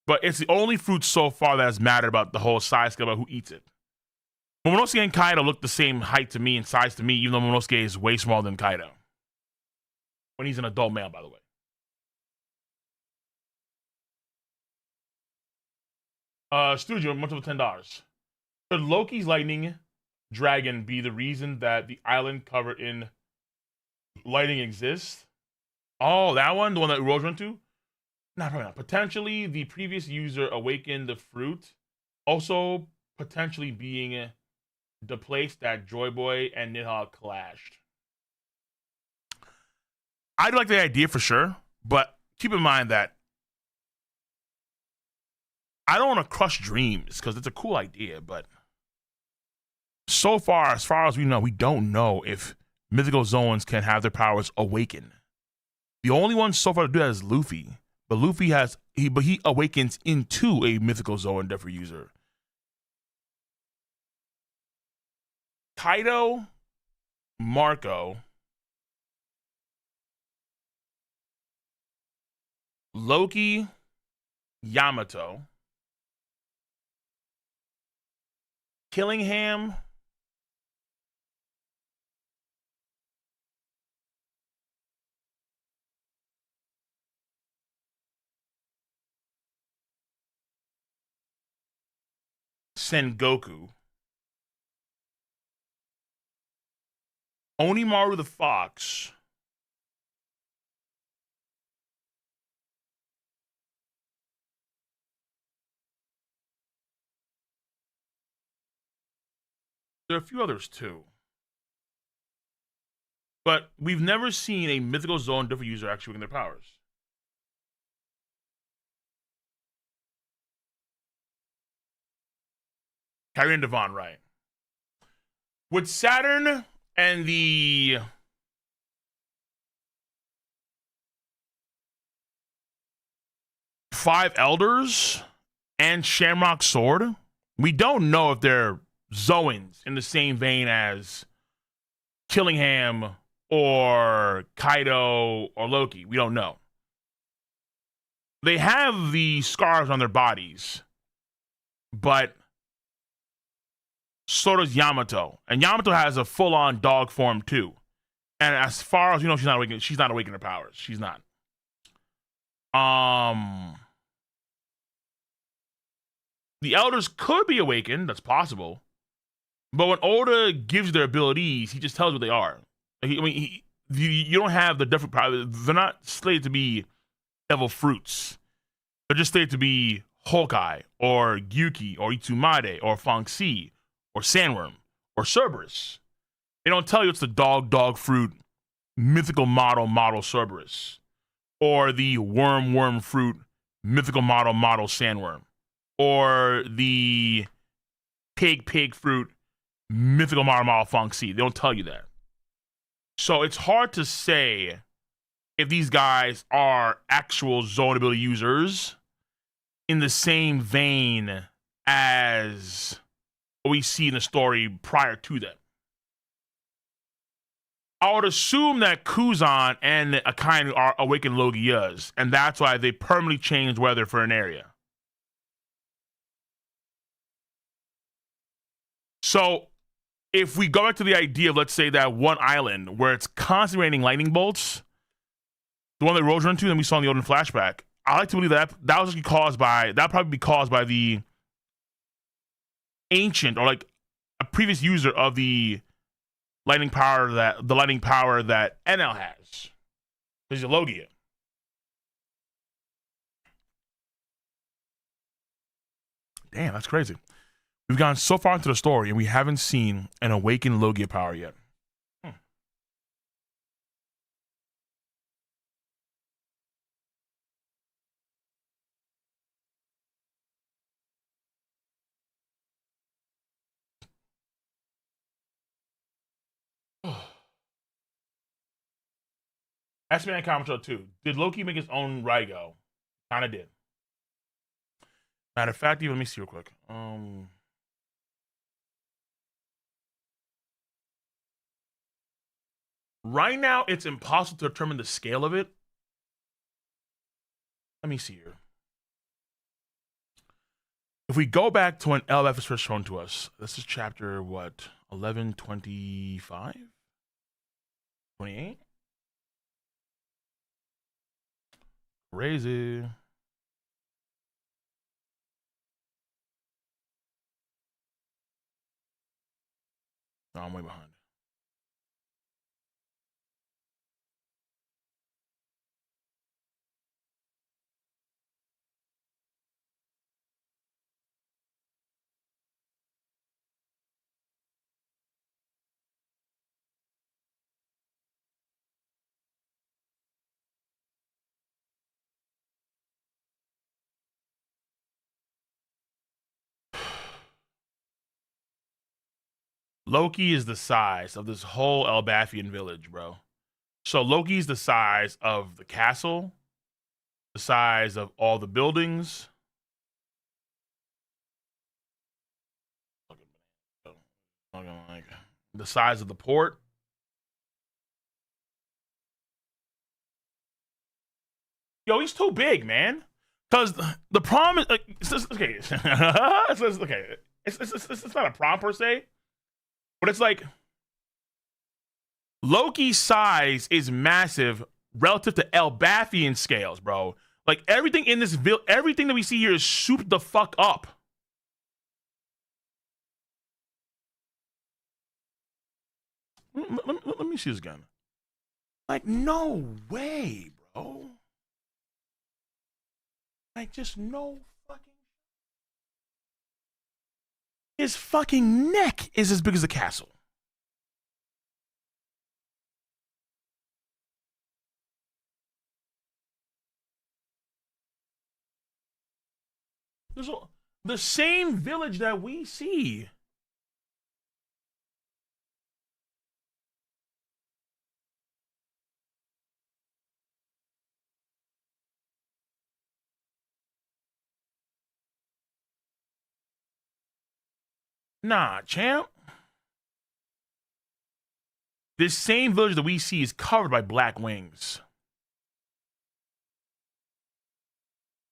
but it's the only fruit so far that has mattered about the whole size scale about who eats it. Momonosuke and Kaido look the same height to me and size to me, even though Momonosuke is way smaller than Kaido. When he's an adult male, by the way. Studio, multiple $10. Could Loki's lightning dragon be the reason that the island covered in lightning exists? Oh, that one? The one that Rose went to? Not probably not. Potentially the previous user awakened the fruit. Also potentially being the place that Joy Boy and Nidhogg clashed. I'd like the idea for sure, but keep in mind that I don't want to crush dreams because it's a cool idea, but so far, as far as we know, we don't know if mythical zones can have their powers awaken. The only one so far to do that is Luffy, but he awakens into a mythical zone endeavor user. Kaido, Marco, Loki, Yamato, Killingham, Sengoku, Onimaru the Fox, There are a few others too. But we've never seen a mythical zone different user actually win their powers. Kyrie and Devon, right. With Saturn and the Five Elders and Shamrock Sword, we don't know if they're Zoans in the same vein as Killingham or Kaido or Loki. We don't know. They have the scars on their bodies, but so does Yamato. And Yamato has a full-on dog form too. And as far as you know, she's not awakening her powers. She's not. The elders could be awakened. That's possible. But when Oda gives you their abilities, he just tells you what they are. You don't have the different powers. They're not slated to be evil fruits. They're just slated to be Hawkeye or Gyuki or Itsumade or Fangxi or Sandworm or Cerberus. They don't tell you it's the dog fruit mythical model Cerberus or the worm fruit mythical model Sandworm or the pig fruit mythical model Fangxi. They don't tell you that. So it's hard to say if these guys are actual zone ability users in the same vein as what we see in the story prior to them. I would assume that Kuzan and Akainu are awakened Logias, and that's why they permanently changed weather for an area. So if we go back to the idea of, let's say, that one island where it's constantly raining lightning bolts, the one that Rose ran to, and we saw in the Odin flashback, I like to believe that was actually caused by, that probably be caused by the ancient or like a previous user of the lightning power that NL has. He's a Logia. Damn, that's crazy. We've gone so far into the story and we haven't seen an awakened Logia power yet. Ask me in comment too. Did Loki make his own Raigo? Kinda did. Matter of fact, let me see real quick. Right now, it's impossible to determine the scale of it. Let me see here. If we go back to when LF is first shown to us, this is chapter what? 1125? 28? Crazy. No, I'm way behind. Loki is the size of this whole Elbathian village, bro. So Loki's the size of the castle, the size of all the buildings. Like the size of the port. Yo, he's too big, man. Because the problem is, okay, it's not a problem per se, but it's like Loki's size is massive relative to Elbathian scales, bro. Like everything in this everything that we see here is souped the fuck up. Let me see this again. Like, no way, bro. Like, just no fucking. His fucking neck is as big as a castle. There's the same village that we see. Nah, champ. This same village that we see is covered by black wings.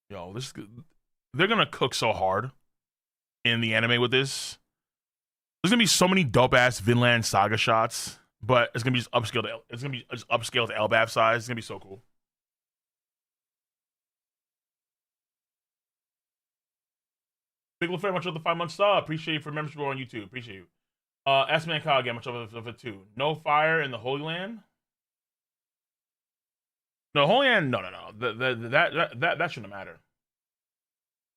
Yo, they're gonna cook so hard in the anime with this. There's gonna be so many dope ass Vinland Saga shots, but it's gonna be just upscaled. It's gonna be just upscaled to Elbaf size. It's gonna be so cool. Big LaFair, much of the 5-month sub. Appreciate you for membership on YouTube. Appreciate you. S-Man Kyle again, much of it too. No fire in the Holy Land. No, Holy Land, no. That shouldn't matter.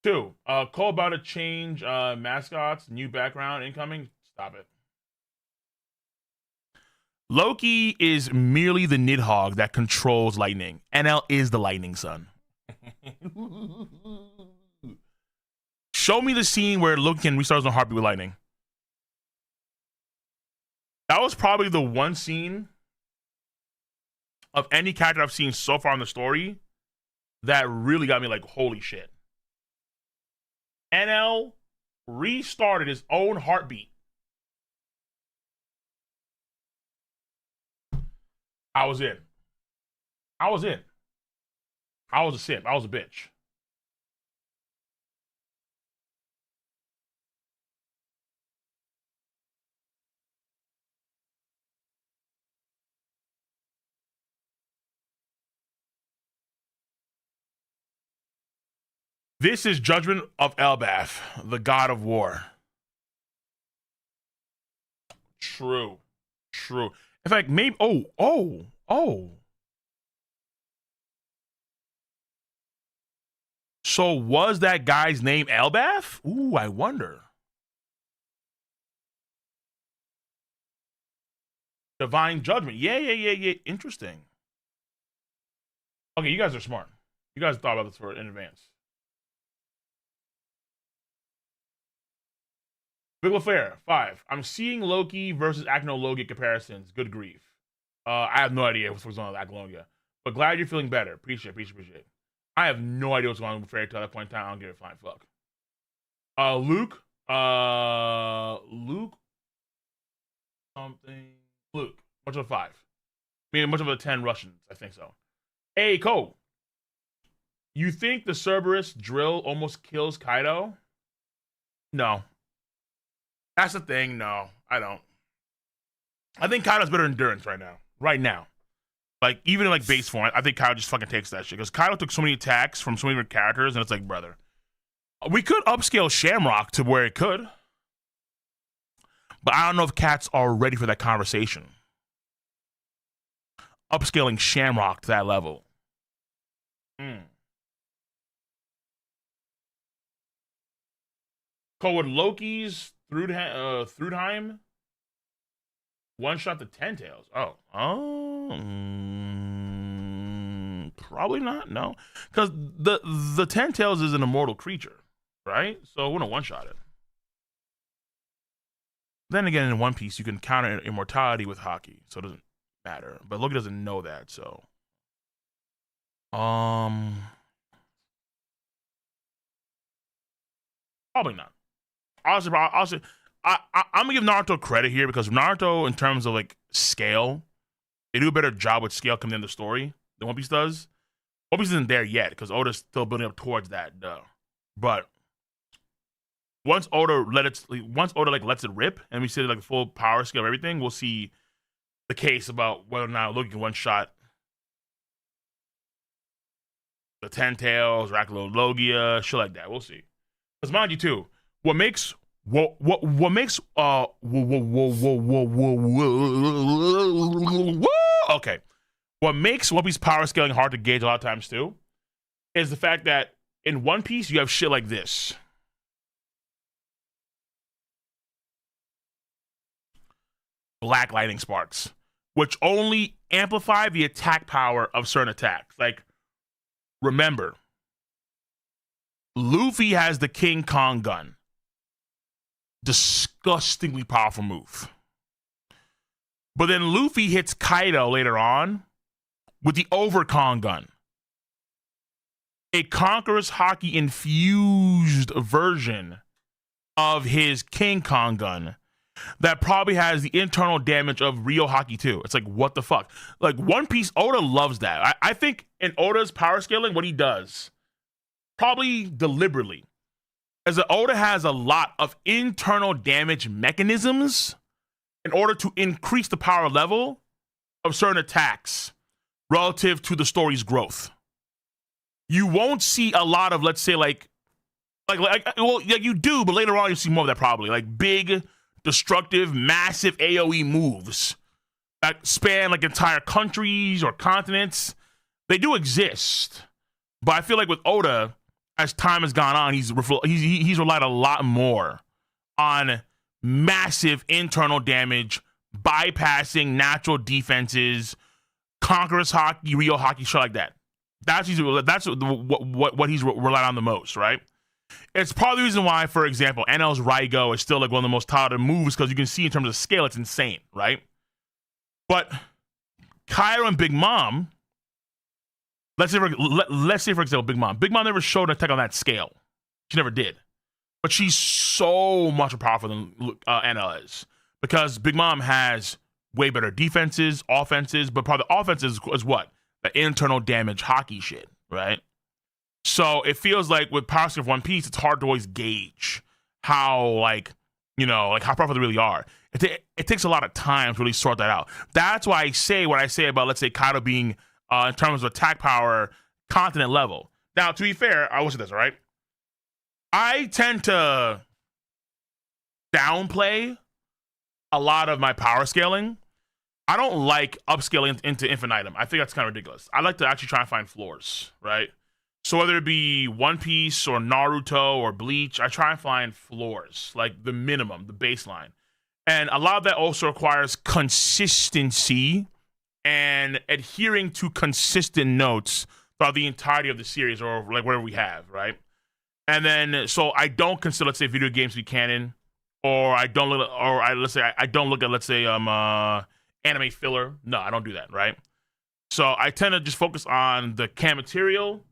2, call about to change mascots, new background incoming. Stop it. Loki is merely the Nidhogg that controls lightning. NL is the lightning son. Show me the scene where Loki can restart his own heartbeat with lightning. That was probably the one scene of any character I've seen so far in the story that really got me like, holy shit. NL restarted his own heartbeat. I was in. I was a simp. I was a bitch. This is Judgment of Elbaf, the god of war. True. In fact, maybe. Oh. So was that guy's name Elbaf? Ooh, I wonder. Divine Judgment. Yeah. Interesting. Okay, you guys are smart. You guys thought about this in advance. Big LaFair, 5. I'm seeing Loki versus Acnologia comparisons. Good grief. I have no idea what's going on with Acnologia. But glad you're feeling better. Appreciate it. I have no idea what's going on with Fairy Tail at that point in time. I don't give a flying fuck. Luke. Luke. Something. Luke. Much of a 5. Meaning much of a 10 Russians. I think so. Hey, Cole. You think the Cerberus drill almost kills Kaido? No. That's the thing. No, I don't. I think Kaido's better endurance right now. Like, even in like base form, I think Kaido just fucking takes that shit. Because Kaido took so many attacks from so many different characters, and it's like, brother. We could upscale Shamrock to where it could. But I don't know if cats are ready for that conversation. Upscaling Shamrock to that level. Cole, would Loki's Thrudheim one shot the 10 tails? Probably not. No, because the 10 tails is an immortal creature, right? So it wouldn't one shot it. Then again, in One Piece, you can counter immortality with hockey, so it doesn't matter. But Loki doesn't know that, so probably not. Honestly, I'm gonna give Naruto credit here because Naruto, in terms of like scale, they do a better job with scale coming in the story than One Piece does. One Piece isn't there yet because Oda's still building up towards that. But once Oda lets it rip and we see like full power scale of everything, we'll see the case about whether or not Loki can one shot the 10 tails, Logia, shit like that. We'll see. Because mind you too, what makes One Piece power scaling hard to gauge a lot of times too is the fact that in One Piece you have shit like this. black lightning sparks, which only amplify the attack power of certain attacks. Like, remember, Luffy has the King Kong gun. Disgustingly powerful move. But then Luffy hits Kaido later on with the Over Kong gun. A Conqueror's Haki infused version of his King Kong gun that probably has the internal damage of Rio Haki too. It's like, what the fuck? Like, One Piece, Oda loves that. I think in Oda's power scaling, what he does, probably deliberately, is that Oda has a lot of internal damage mechanisms in order to increase the power level of certain attacks relative to the story's growth. You won't see a lot of, let's say, well, you do, but later on you see more of that probably. Like big, destructive, massive AoE moves that span like entire countries or continents. They do exist, but I feel like with Oda, as time has gone on, he's relied a lot more on massive internal damage, bypassing natural defenses, Conqueror's Haki, Rio Haki, shit like that. That's what he's relied on the most, right? It's part of the reason why, for example, NL's Raigo is still like one of the most touted moves, because you can see in terms of scale, it's insane, right? But Kaido and Big Mom, let's say for example, Big Mom never showed an attack on that scale. She never did. But she's so much more powerful than NL is, because Big Mom has way better defenses, offenses, but probably the offenses is what? The internal damage hockey shit, right? So it feels like with Power Scale of One Piece, it's hard to always gauge how, how powerful they really are. It takes a lot of time to really sort that out. That's why I say what I say about, let's say, Kaido being, in terms of attack power, continent level. Now, to be fair, I will say this, all right? I tend to downplay a lot of my power scaling. I don't like upscaling into infinitum. I think that's kind of ridiculous. I like to actually try and find floors, right? So whether it be One Piece or Naruto or Bleach, I try and find floors, like the minimum, the baseline. And a lot of that also requires consistency and adhering to consistent notes throughout the entirety of the series, or like whatever we have, right? And then, so I don't consider, let's say, video games to be canon, or I don't look at, let's say, anime filler. No, I don't do that, right? So I tend to just focus on the canon material,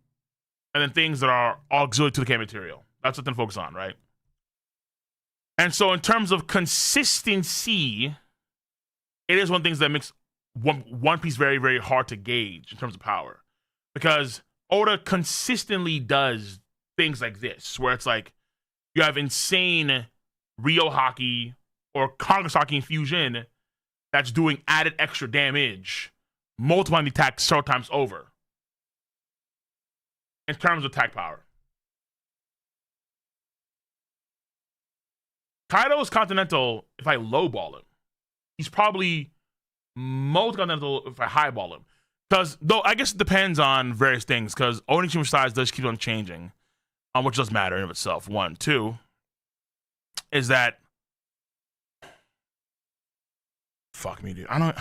and then things that are auxiliary to the canon material. That's what I tend to focus on, right? And so in terms of consistency, it is one of the things that makes One Piece very, very hard to gauge in terms of power, because Oda consistently does things like this, where it's like you have insane Rio Haki or Congress Haki infusion that's doing added extra damage, multiplying the attack several times over in terms of attack power. Kaido's continental, if I lowball him, he's probably multi-continental if I highball him. Because, though, I guess it depends on various things, because Onichima's size does keep on changing, which does matter in of itself. One. Two, is that, fuck me, dude. I don't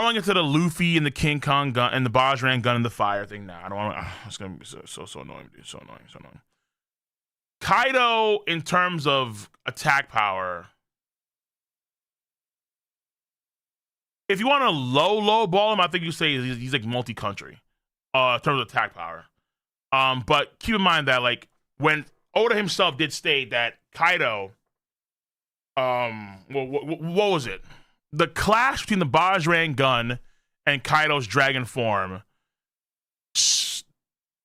want to get to the Luffy and the King Kong gun and the Bajran gun and the fire thing now. I don't want to. It's gonna be so annoying, dude. So annoying. Kaido, in terms of attack power, if you want to low ball him, I think you say he's like multi-country, in terms of attack power. But keep in mind that, like, when Oda himself did state that Kaido, what was it? The clash between the Bajran gun and Kaido's dragon form,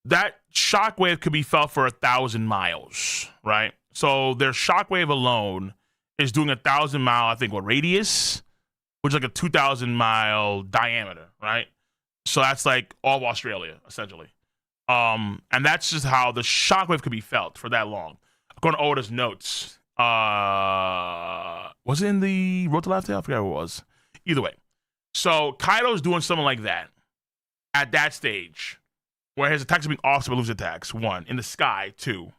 that shockwave could be felt for 1,000 miles, right? So their shockwave alone is doing 1,000 mile, I think, radius, which is like a 2,000 mile diameter, right? So that's like all of Australia, essentially. And that's just how the shockwave could be felt for that long. According to Oda's notes, was it in the Road to Laugh Tale? I forget what it was. Either way. So Kaido's doing something like that at that stage, where his attacks are being offset by Luffy's attacks. 1, in the sky. 2.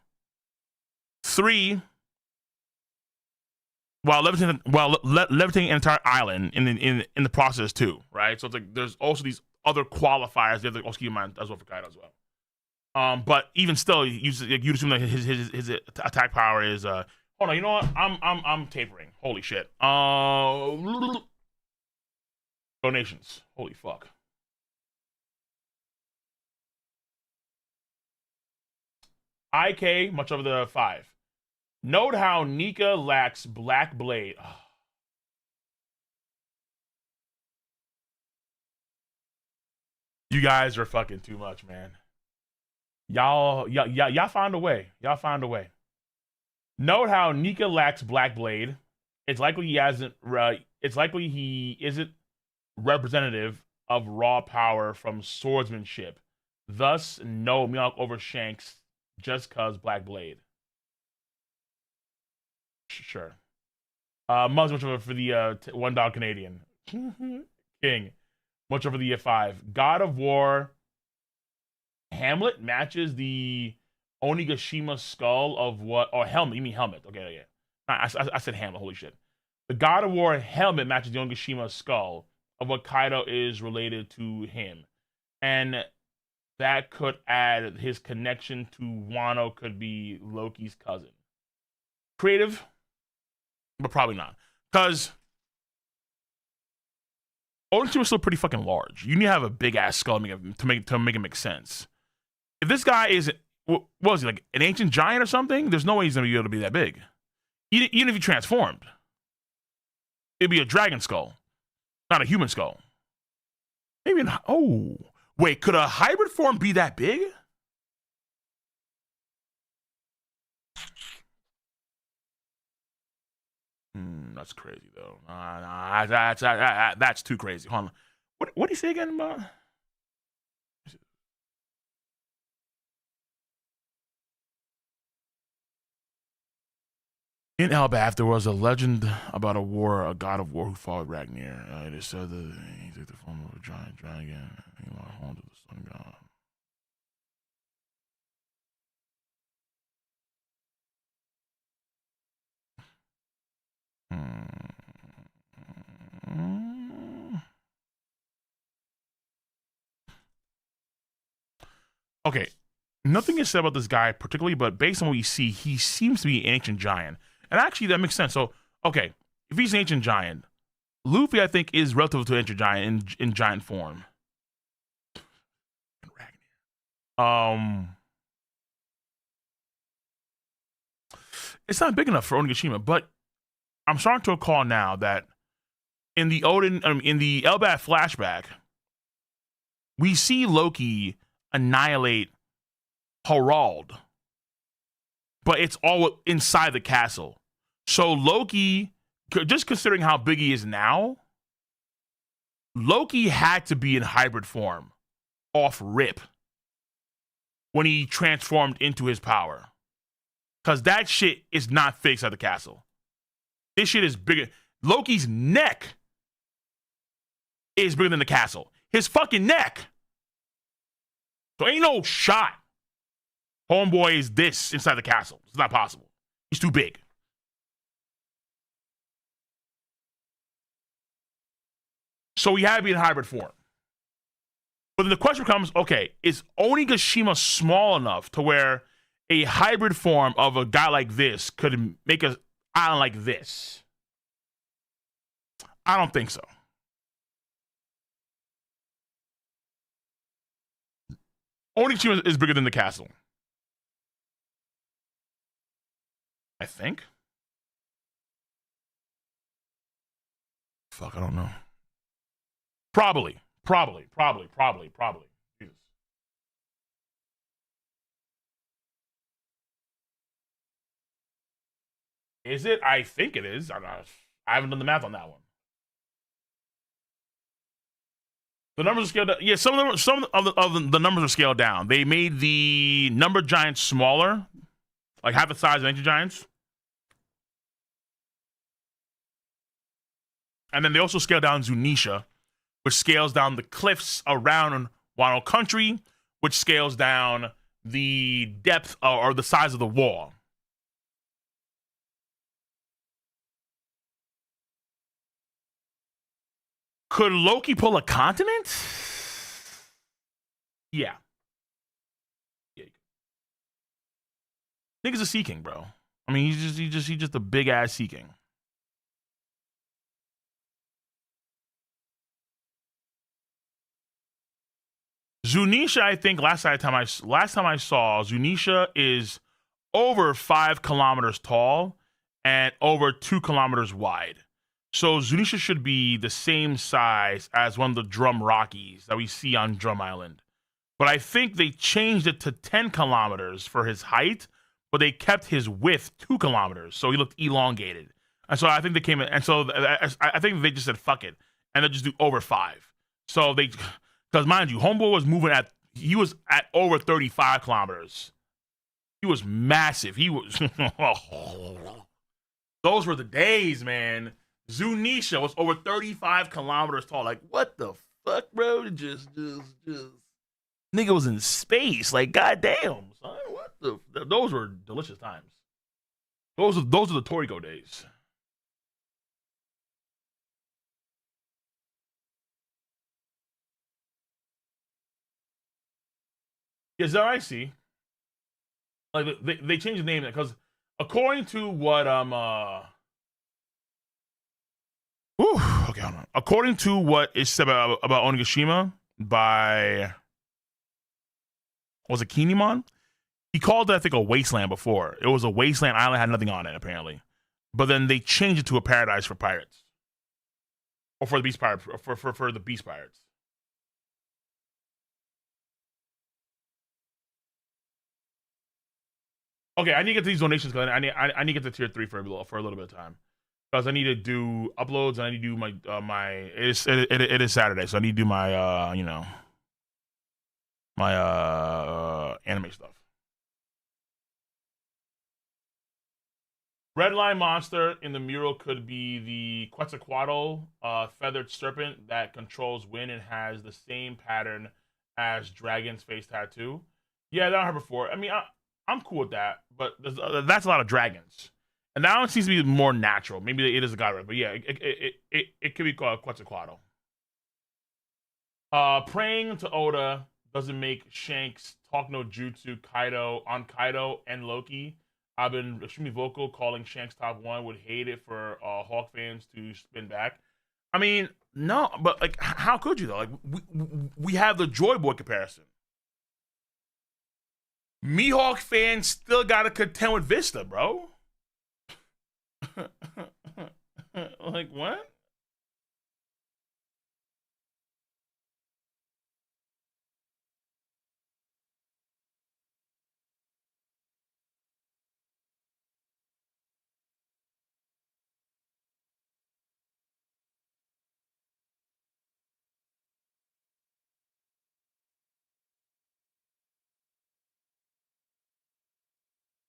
3, levitating an entire island in the process too, right? So it's like there's also these other qualifiers you have to also keep in mind as well for Kaido as well. But even still, you'd assume that his attack power is hold on, you know what? I'm tapering. Holy shit. Donations. Holy fuck. IK, much over the 5. Note how Nika lacks Black Blade. Oh. You guys are fucking too much, man. Y'all found a way. Y'all found a way. Note how Nika lacks Black Blade. It's likely he hasn't. It's likely he isn't representative of raw power from swordsmanship. Thus, no Mihawk over Shanks just cause Black Blade. Sure. Much over for the $1 Canadian. King. Much over the 5. God of War Hamlet matches the Onigashima skull of what? Or helmet. You mean helmet. Okay, yeah. I said Hamlet. Holy shit. The God of War helmet matches the Onigashima skull of what Kaido is related to him. And that could add his connection to Wano could be Loki's cousin. Creative, but probably not. Because Onigashima is still pretty fucking large. You need to have a big ass skull to make it make sense. If this guy is, what was he, like an ancient giant or something? There's no way he's gonna be able to be that big. Even if he transformed, it'd be a dragon skull, not a human skull. Maybe wait, could a hybrid form be that big? That's crazy though. That's too crazy. Hold on. What did he say again about? In Elbaf, there was a legend about a god of war who followed Ragnar. It is said that he took the form of a giant dragon and he went home to the sun god. Okay, nothing is said about this guy particularly, but based on what you see, he seems to be an ancient giant. And actually, that makes sense. So, okay, if he's an ancient giant, Luffy, I think, is relative to an ancient giant in giant form. It's not big enough for Onigashima, but I'm starting to recall now that in the Elbaf flashback, we see Loki annihilate Harald, but it's all inside the castle. So Loki, just considering how big he is now, Loki had to be in hybrid form off rip when he transformed into his power. Because that shit is not fixed at the castle. This shit is bigger. Loki's neck is bigger than the castle. His fucking neck. So ain't no shot homeboy is this inside the castle. It's not possible. He's too big. So he had to be in hybrid form. But then the question becomes, okay, is Onigashima small enough to where a hybrid form of a guy like this could make an island like this? I don't think so. Onigashima is bigger than the castle. I think. Fuck, I don't know. Probably. Jesus. Is it? I think it is. I haven't done the math on that one. The numbers are scaled down. Yeah, some of the numbers are scaled down. They made the number giants smaller, like half the size of ancient giants. And then they also scaled down Zunisha, which scales down the cliffs around Wano Country, which scales down the depth or the size of the wall. Could Loki pull a continent? Yeah. Nigga's a Sea King, bro. I mean, he's just a big ass Sea King. Zunisha, I think last time I saw, Zunisha is over 5 kilometers tall and over 2 kilometers wide. So Zunisha should be the same size as one of the Drum Rockies that we see on Drum Island. But I think they changed it to 10 kilometers for his height, but they kept his width 2 kilometers, so he looked elongated. And so I think they came in, and so I think they just said fuck it, and they just do over 5. So they, because mind you, Homeboy was he was at over 35 kilometers. He was massive. He was, those were the days, man. Zunisha was over 35 kilometers tall. Like, what the fuck, bro? Just. Nigga was in space. Like, goddamn, son. What the? Those were delicious times. Those are the Toriko days. Yes, that I see. Like they changed the name because according to what okay, hold on. According to what is said about Onigashima by, was it Kinemon? He called it, I think, a wasteland before. It was a wasteland island, had nothing on it, apparently. But then they changed it to a paradise for pirates. Or for the beast pirates, for the beast pirates. Okay, I need to get to these donations because I need to get to tier 3 for a little bit of time. Because I need to do uploads and I need to do my it is Saturday, so I need to do my my anime stuff. Red line monster in the mural could be the Quetzalcoatl, feathered serpent that controls wind and has the same pattern as Dragon's face tattoo. Yeah, that I heard before. I mean, I'm cool with that, but that's a lot of dragons. And that one seems to be more natural. Maybe it is a god, right? But yeah, it could be called Quetzalcoatl. Praying to Oda doesn't make Shanks talk no jutsu Kaido and Loki. I've been extremely vocal calling Shanks top 1. Would hate it for Hawk fans to spin back. I mean, no, but like, how could you though? Like, we have the Joy Boy comparison. Mihawk fans still gotta contend with Vista, bro. Like, what?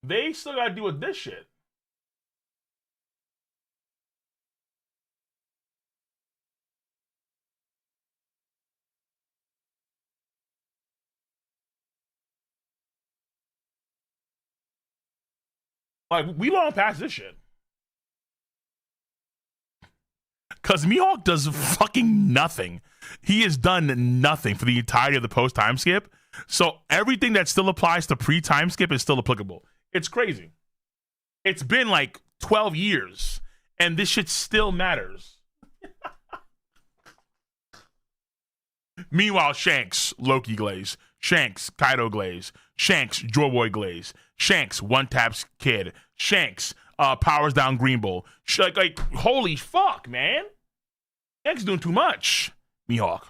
They still gotta deal with this shit. Like, we long past this shit. Because Mihawk does fucking nothing. He has done nothing for the entirety of the post time skip. So everything that still applies to pre time skip is still applicable. It's crazy. It's been like 12 years, and this shit still matters. Meanwhile, Shanks, Loki glaze. Shanks, Kaido glaze. Shanks, Joyboy glaze. Shanks, one taps kid. Shanks, powers down Green Bull. Like, holy fuck, man. Shanks doing too much. Mihawk.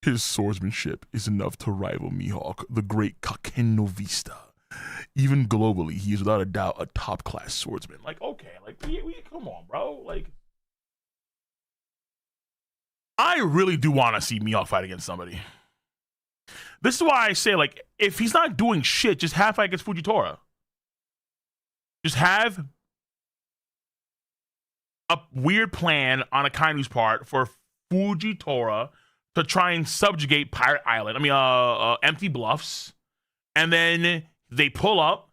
His swordsmanship is enough to rival Mihawk, the great Kakeno Vista. Even globally, he is without a doubt a top-class swordsman. Like, okay, like, come on, bro. Like, I really do want to see Mihawk fight against somebody. This is why I say, like, if he's not doing shit, just have fight against Fujitora. Just have a weird plan on Akainu's part for Fujitora to try and subjugate Pirate Island. I mean, Empty Bluffs. And then they pull up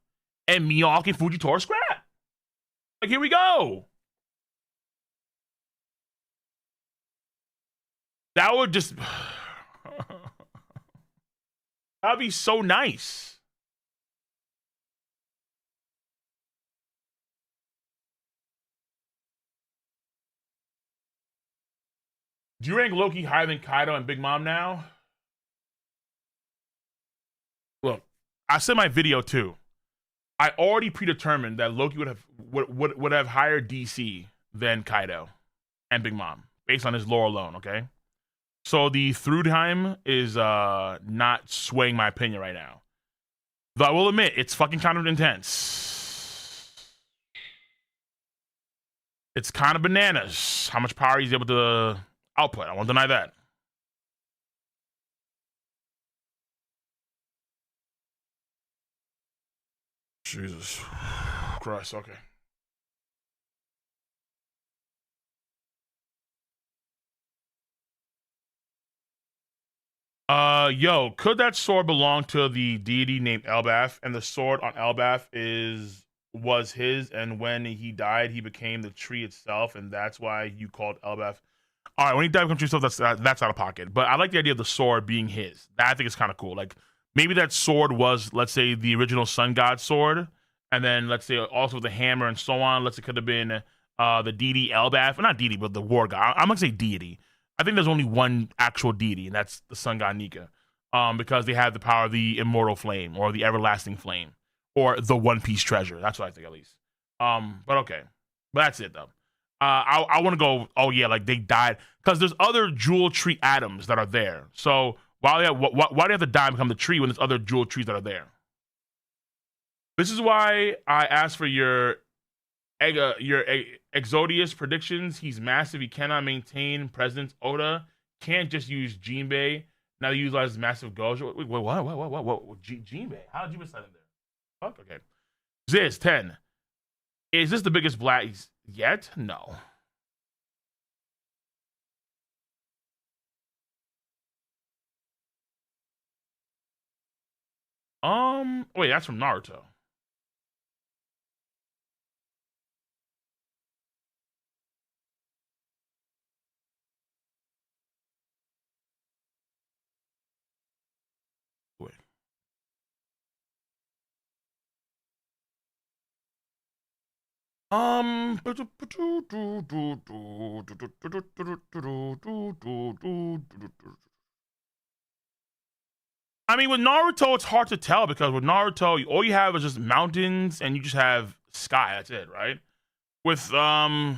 and Mihawk and Fujitora scrap. Like, here we go. That would just that'd be so nice. Do you rank Loki higher than Kaido and Big Mom now? Look, I said in my video too. I already predetermined that Loki would have higher DC than Kaido and Big Mom based on his lore alone. Okay, so the through time is not swaying my opinion right now. Though I will admit it's fucking kind of intense. It's kind of bananas how much power he's able to output. I won't deny that. Jesus Christ. Okay. Yo, could that sword belong to the deity named Elbaf, and the sword on Elbaf was his, and when he died, he became the tree itself, and that's why you called Elbaf. All right, when he died from tree itself, that's out of pocket. But I like the idea of the sword being his. That I think is kind of cool. Like maybe that sword was, let's say, the original Sun God sword, and then let's say also the hammer and so on. Let's say it could have been the deity Elbaf, not deity, but the war god. I'm gonna say deity. I think there's only one actual deity, and that's the sun god Nika. Because they have the power of the immortal flame or the everlasting flame or the One Piece treasure. That's what I think at least. But okay, but that's it though. I want to go. Oh yeah, like they died because there's other jewel tree atoms that are there. So why do they have to die and become the tree when there's other jewel trees that are there? This is why I asked for your Exodius predictions. He's massive. He cannot maintain President Oda. Can't just use Jinbei. Now he utilizes massive Gojo. Wait, what? Jinbei? How did you miss that in there? Fuck. Okay. Ziz 10. Is this the biggest black yet? No. Wait, that's from Naruto. Wait. Um. I mean, with Naruto, it's hard to tell because with Naruto, all you have is just mountains and you just have sky. That's it, right? With like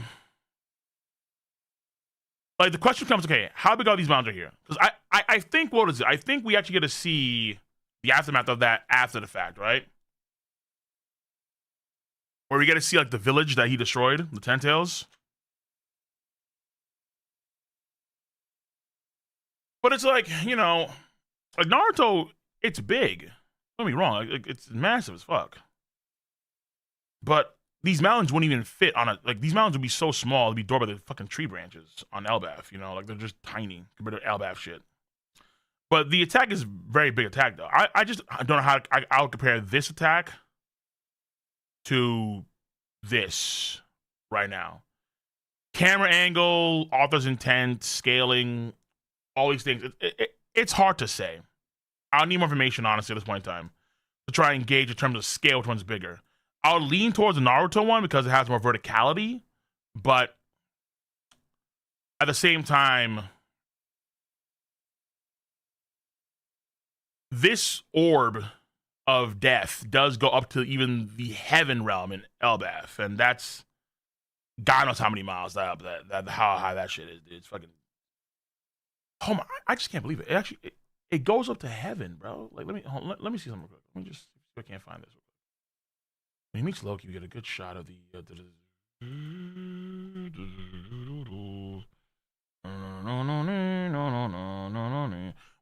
the question comes, okay, how big are these mountains here? Because I think what is it? I think we actually get to see the aftermath of that after the fact, right? Where we get to see like the village that he destroyed, the Ten Tails. But it's like, like Naruto, it's big. Don't be wrong, like, it's massive as fuck. But these mountains wouldn't even fit on a like these mountains would be so small it'd be dwarfed by the fucking tree branches on Elbaf, like they're just tiny compared to Elbaf shit. But the attack is very big attack though. I don't know how I'll compare this attack to this right now. Camera angle, author's intent, scaling, all these things. It's hard to say. I'll need more information, honestly, at this point in time to try and gauge in terms of scale which one's bigger. I'll lean towards the Naruto one because it has more verticality, but at the same time, this orb of death does go up to even the heaven realm in Elbaf, and that's God knows how many miles that how high that shit is, dude. It's fucking. Oh my! I just can't believe it. It actually it goes up to heaven, bro. Like let me see something real quick. Let me just see if I can't find this. When he meets Loki, we get a good shot of the.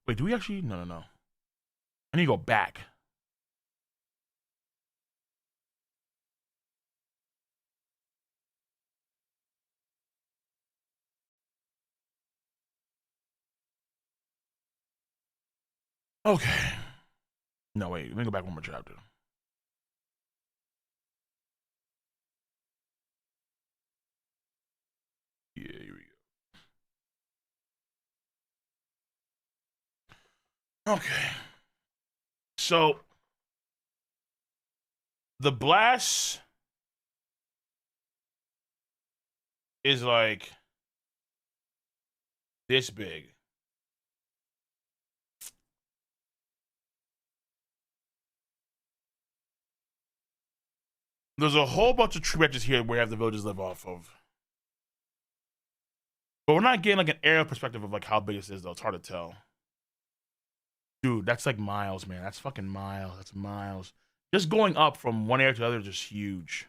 Wait, do we actually? No. I need to go back. Okay. No, wait. Let me go back one more chapter. Yeah, here we go. Okay. So the blast is like this big. There's a whole bunch of tree branches here where you have the villages live off of. But we're not getting like an aerial perspective of like how big this is though. It's hard to tell. Dude, that's like miles, man. That's fucking miles. That's miles. Just going up from one area to the other is just huge.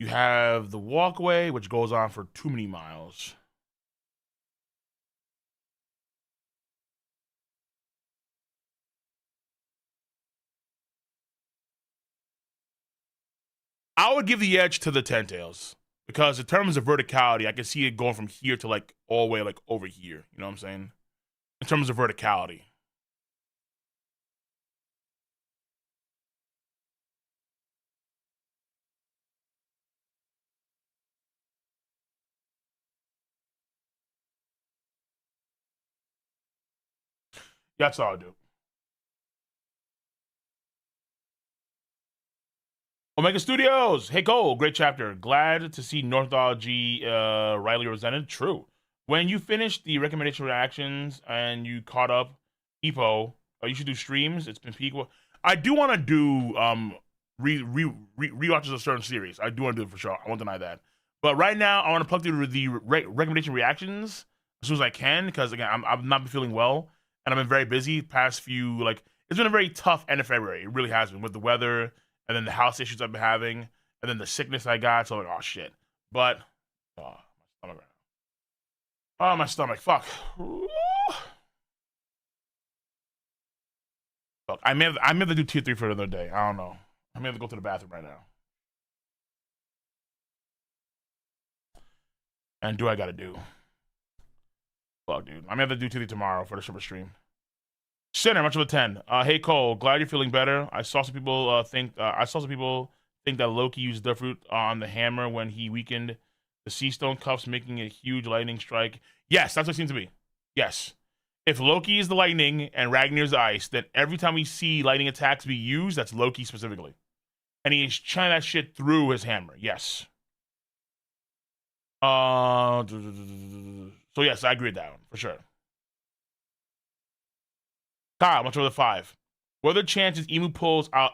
You have the walkway, which goes on for too many miles. I would give the edge to the Ten Tails because in terms of verticality, I can see it going from here to like all the way like over here. You know what I'm saying? In terms of verticality. That's all I do. Omega Studios. Hey Cole, great chapter. Glad to see Northology rightly represented. True. When you finish the recommendation reactions and you caught up EPO, you should do streams. It's been peak. I do want to do rewatches of certain series. I do want to do it for sure. I won't deny that. But right now, I want to plug through the recommendation reactions as soon as I can because again, I've not been feeling well and I've been very busy past few like it's been a very tough end of February. It really has been with the weather and then the house issues I've been having, and then the sickness I got. So I'm like, oh shit. But my stomach right now. Oh, my stomach. Fuck. Fuck. I may have to do tier 3 for another day. I don't know. I may have to go to the bathroom right now. And do I gotta do? Fuck, dude. I may have to do tier 3 tomorrow for the super stream. Center, much of a 10. Hey Cole, glad you're feeling better. I saw some people think that Loki used the fruit on the hammer when he weakened the sea stone cuffs, making a huge lightning strike. Yes, that's what it seems to be. Yes. If Loki is the lightning and Ragnar's the ice, then every time we see lightning attacks be used, that's Loki specifically. And he's channeling that shit through his hammer. Yes. So yes, I agree with that one, for sure. Kyle, much over the 5. What are the chances Emu pulls out?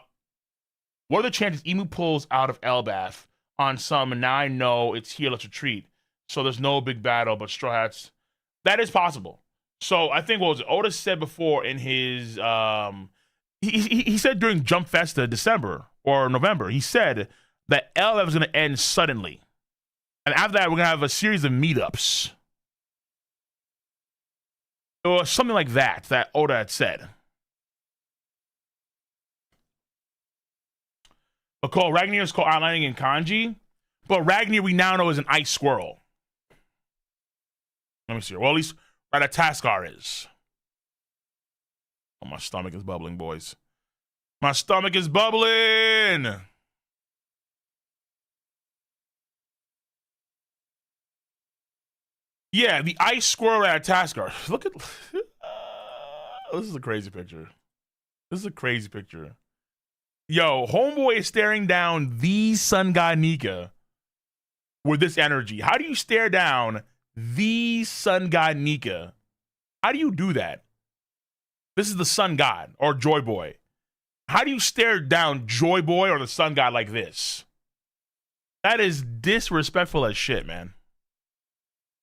What are the chances Emu pulls out of Elbath on some? And now I know it's here. Let's retreat. So there's no big battle, but Straw Hats. That is possible. So I think what was it? Oda said before in his he said during Jump Festa December or November, he said that Elbath is going to end suddenly, and after that we're going to have a series of meetups. Or something like that Oda had said. But called Ragnar is called outlining in kanji. But Ragnar we now know is an ice squirrel. Let me see. Well, at least Ratataskar is. Oh, my stomach is bubbling, boys. My stomach is bubbling. Yeah, the ice squirrel Ratataskar. Look at this is a crazy picture. This is a crazy picture. Yo, homeboy is staring down the sun god Nika with this energy. How do you stare down the sun god Nika? How do you do that? This is the sun god or Joy Boy. How do you stare down Joy Boy or the sun god like this? That is disrespectful as shit, man.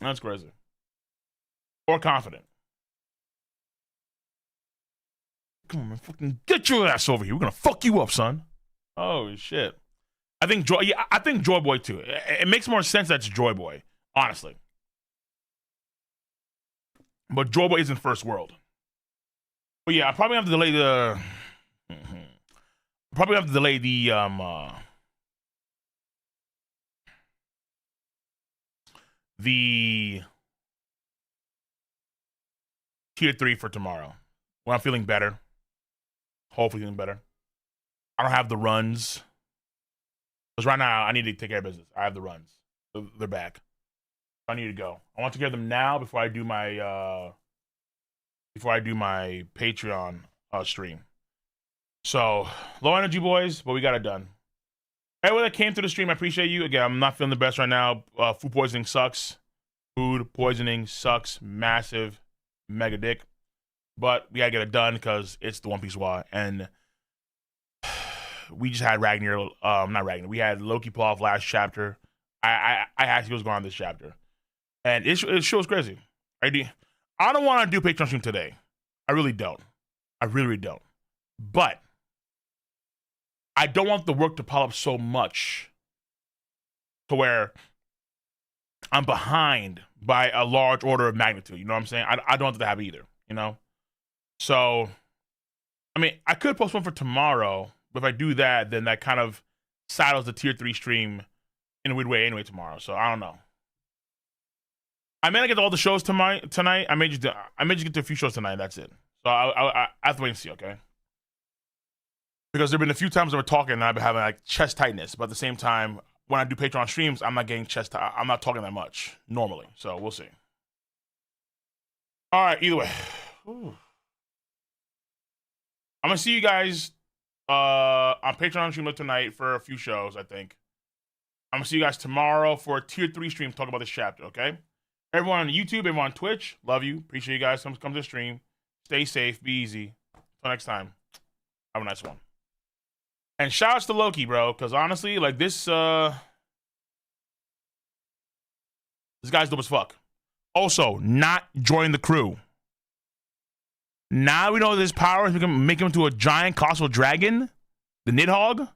That's crazy. Or confident. Come on, man. Fucking get your ass over here. We're gonna fuck you up, son. Oh shit. I think Joy Boy too. It makes more sense that's Joy Boy, honestly. But Joy Boy isn't first world. But yeah, I probably have to delay the probably have to delay the tier 3 for tomorrow. When I'm feeling better. Hopefully feeling better. I don't have the runs. Because right now I need to take care of business. I have the runs. They're back. I need to go. I want to get them now before I do my Patreon stream. So low energy, boys, but we got it done. Everyone that came to the stream, I appreciate you. Again, I'm not feeling the best right now. Food poisoning sucks. Food poisoning sucks. Massive, mega dick. But we gotta get it done because it's the One Piece War, and we just had Ragnar. Not Ragnar. We had Loki pull off last chapter. I actually was going on this chapter, and it shows crazy. I don't want to do Patreon stream today. I really don't. I really don't. But I don't want the work to pile up so much to where I'm behind by a large order of magnitude. You know what I'm saying? I don't want that to happen either. You know. So, I mean, I could post one for tomorrow, but if I do that, then that kind of saddles the tier 3 stream in a weird way anyway tomorrow. So I don't know. I may not get to all the shows tonight. I may just get to a few shows tonight. That's it. So I have to wait and see. Okay. Because there've been a few times that we're talking and I've been having like chest tightness, but at the same time, when I do Patreon streams, I'm not getting chest. I'm not talking that much normally. So we'll see. All right. Either way. Ooh. I'm gonna see you guys on Patreon stream tonight for a few shows, I think. I'm gonna see you guys tomorrow for a tier 3 stream to talk about this chapter, okay? Everyone on YouTube, everyone on Twitch, love you. Appreciate you guys. Come to the stream. Stay safe, be easy. Until next time. Have a nice one. And shout outs to Loki, bro, because honestly, like this guy's dope as fuck. Also, not join the crew. Now we know that his powers make him into a giant colossal dragon, the Nidhogg.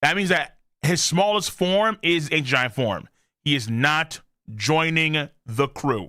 That means that his smallest form is a giant form. He is not joining the crew.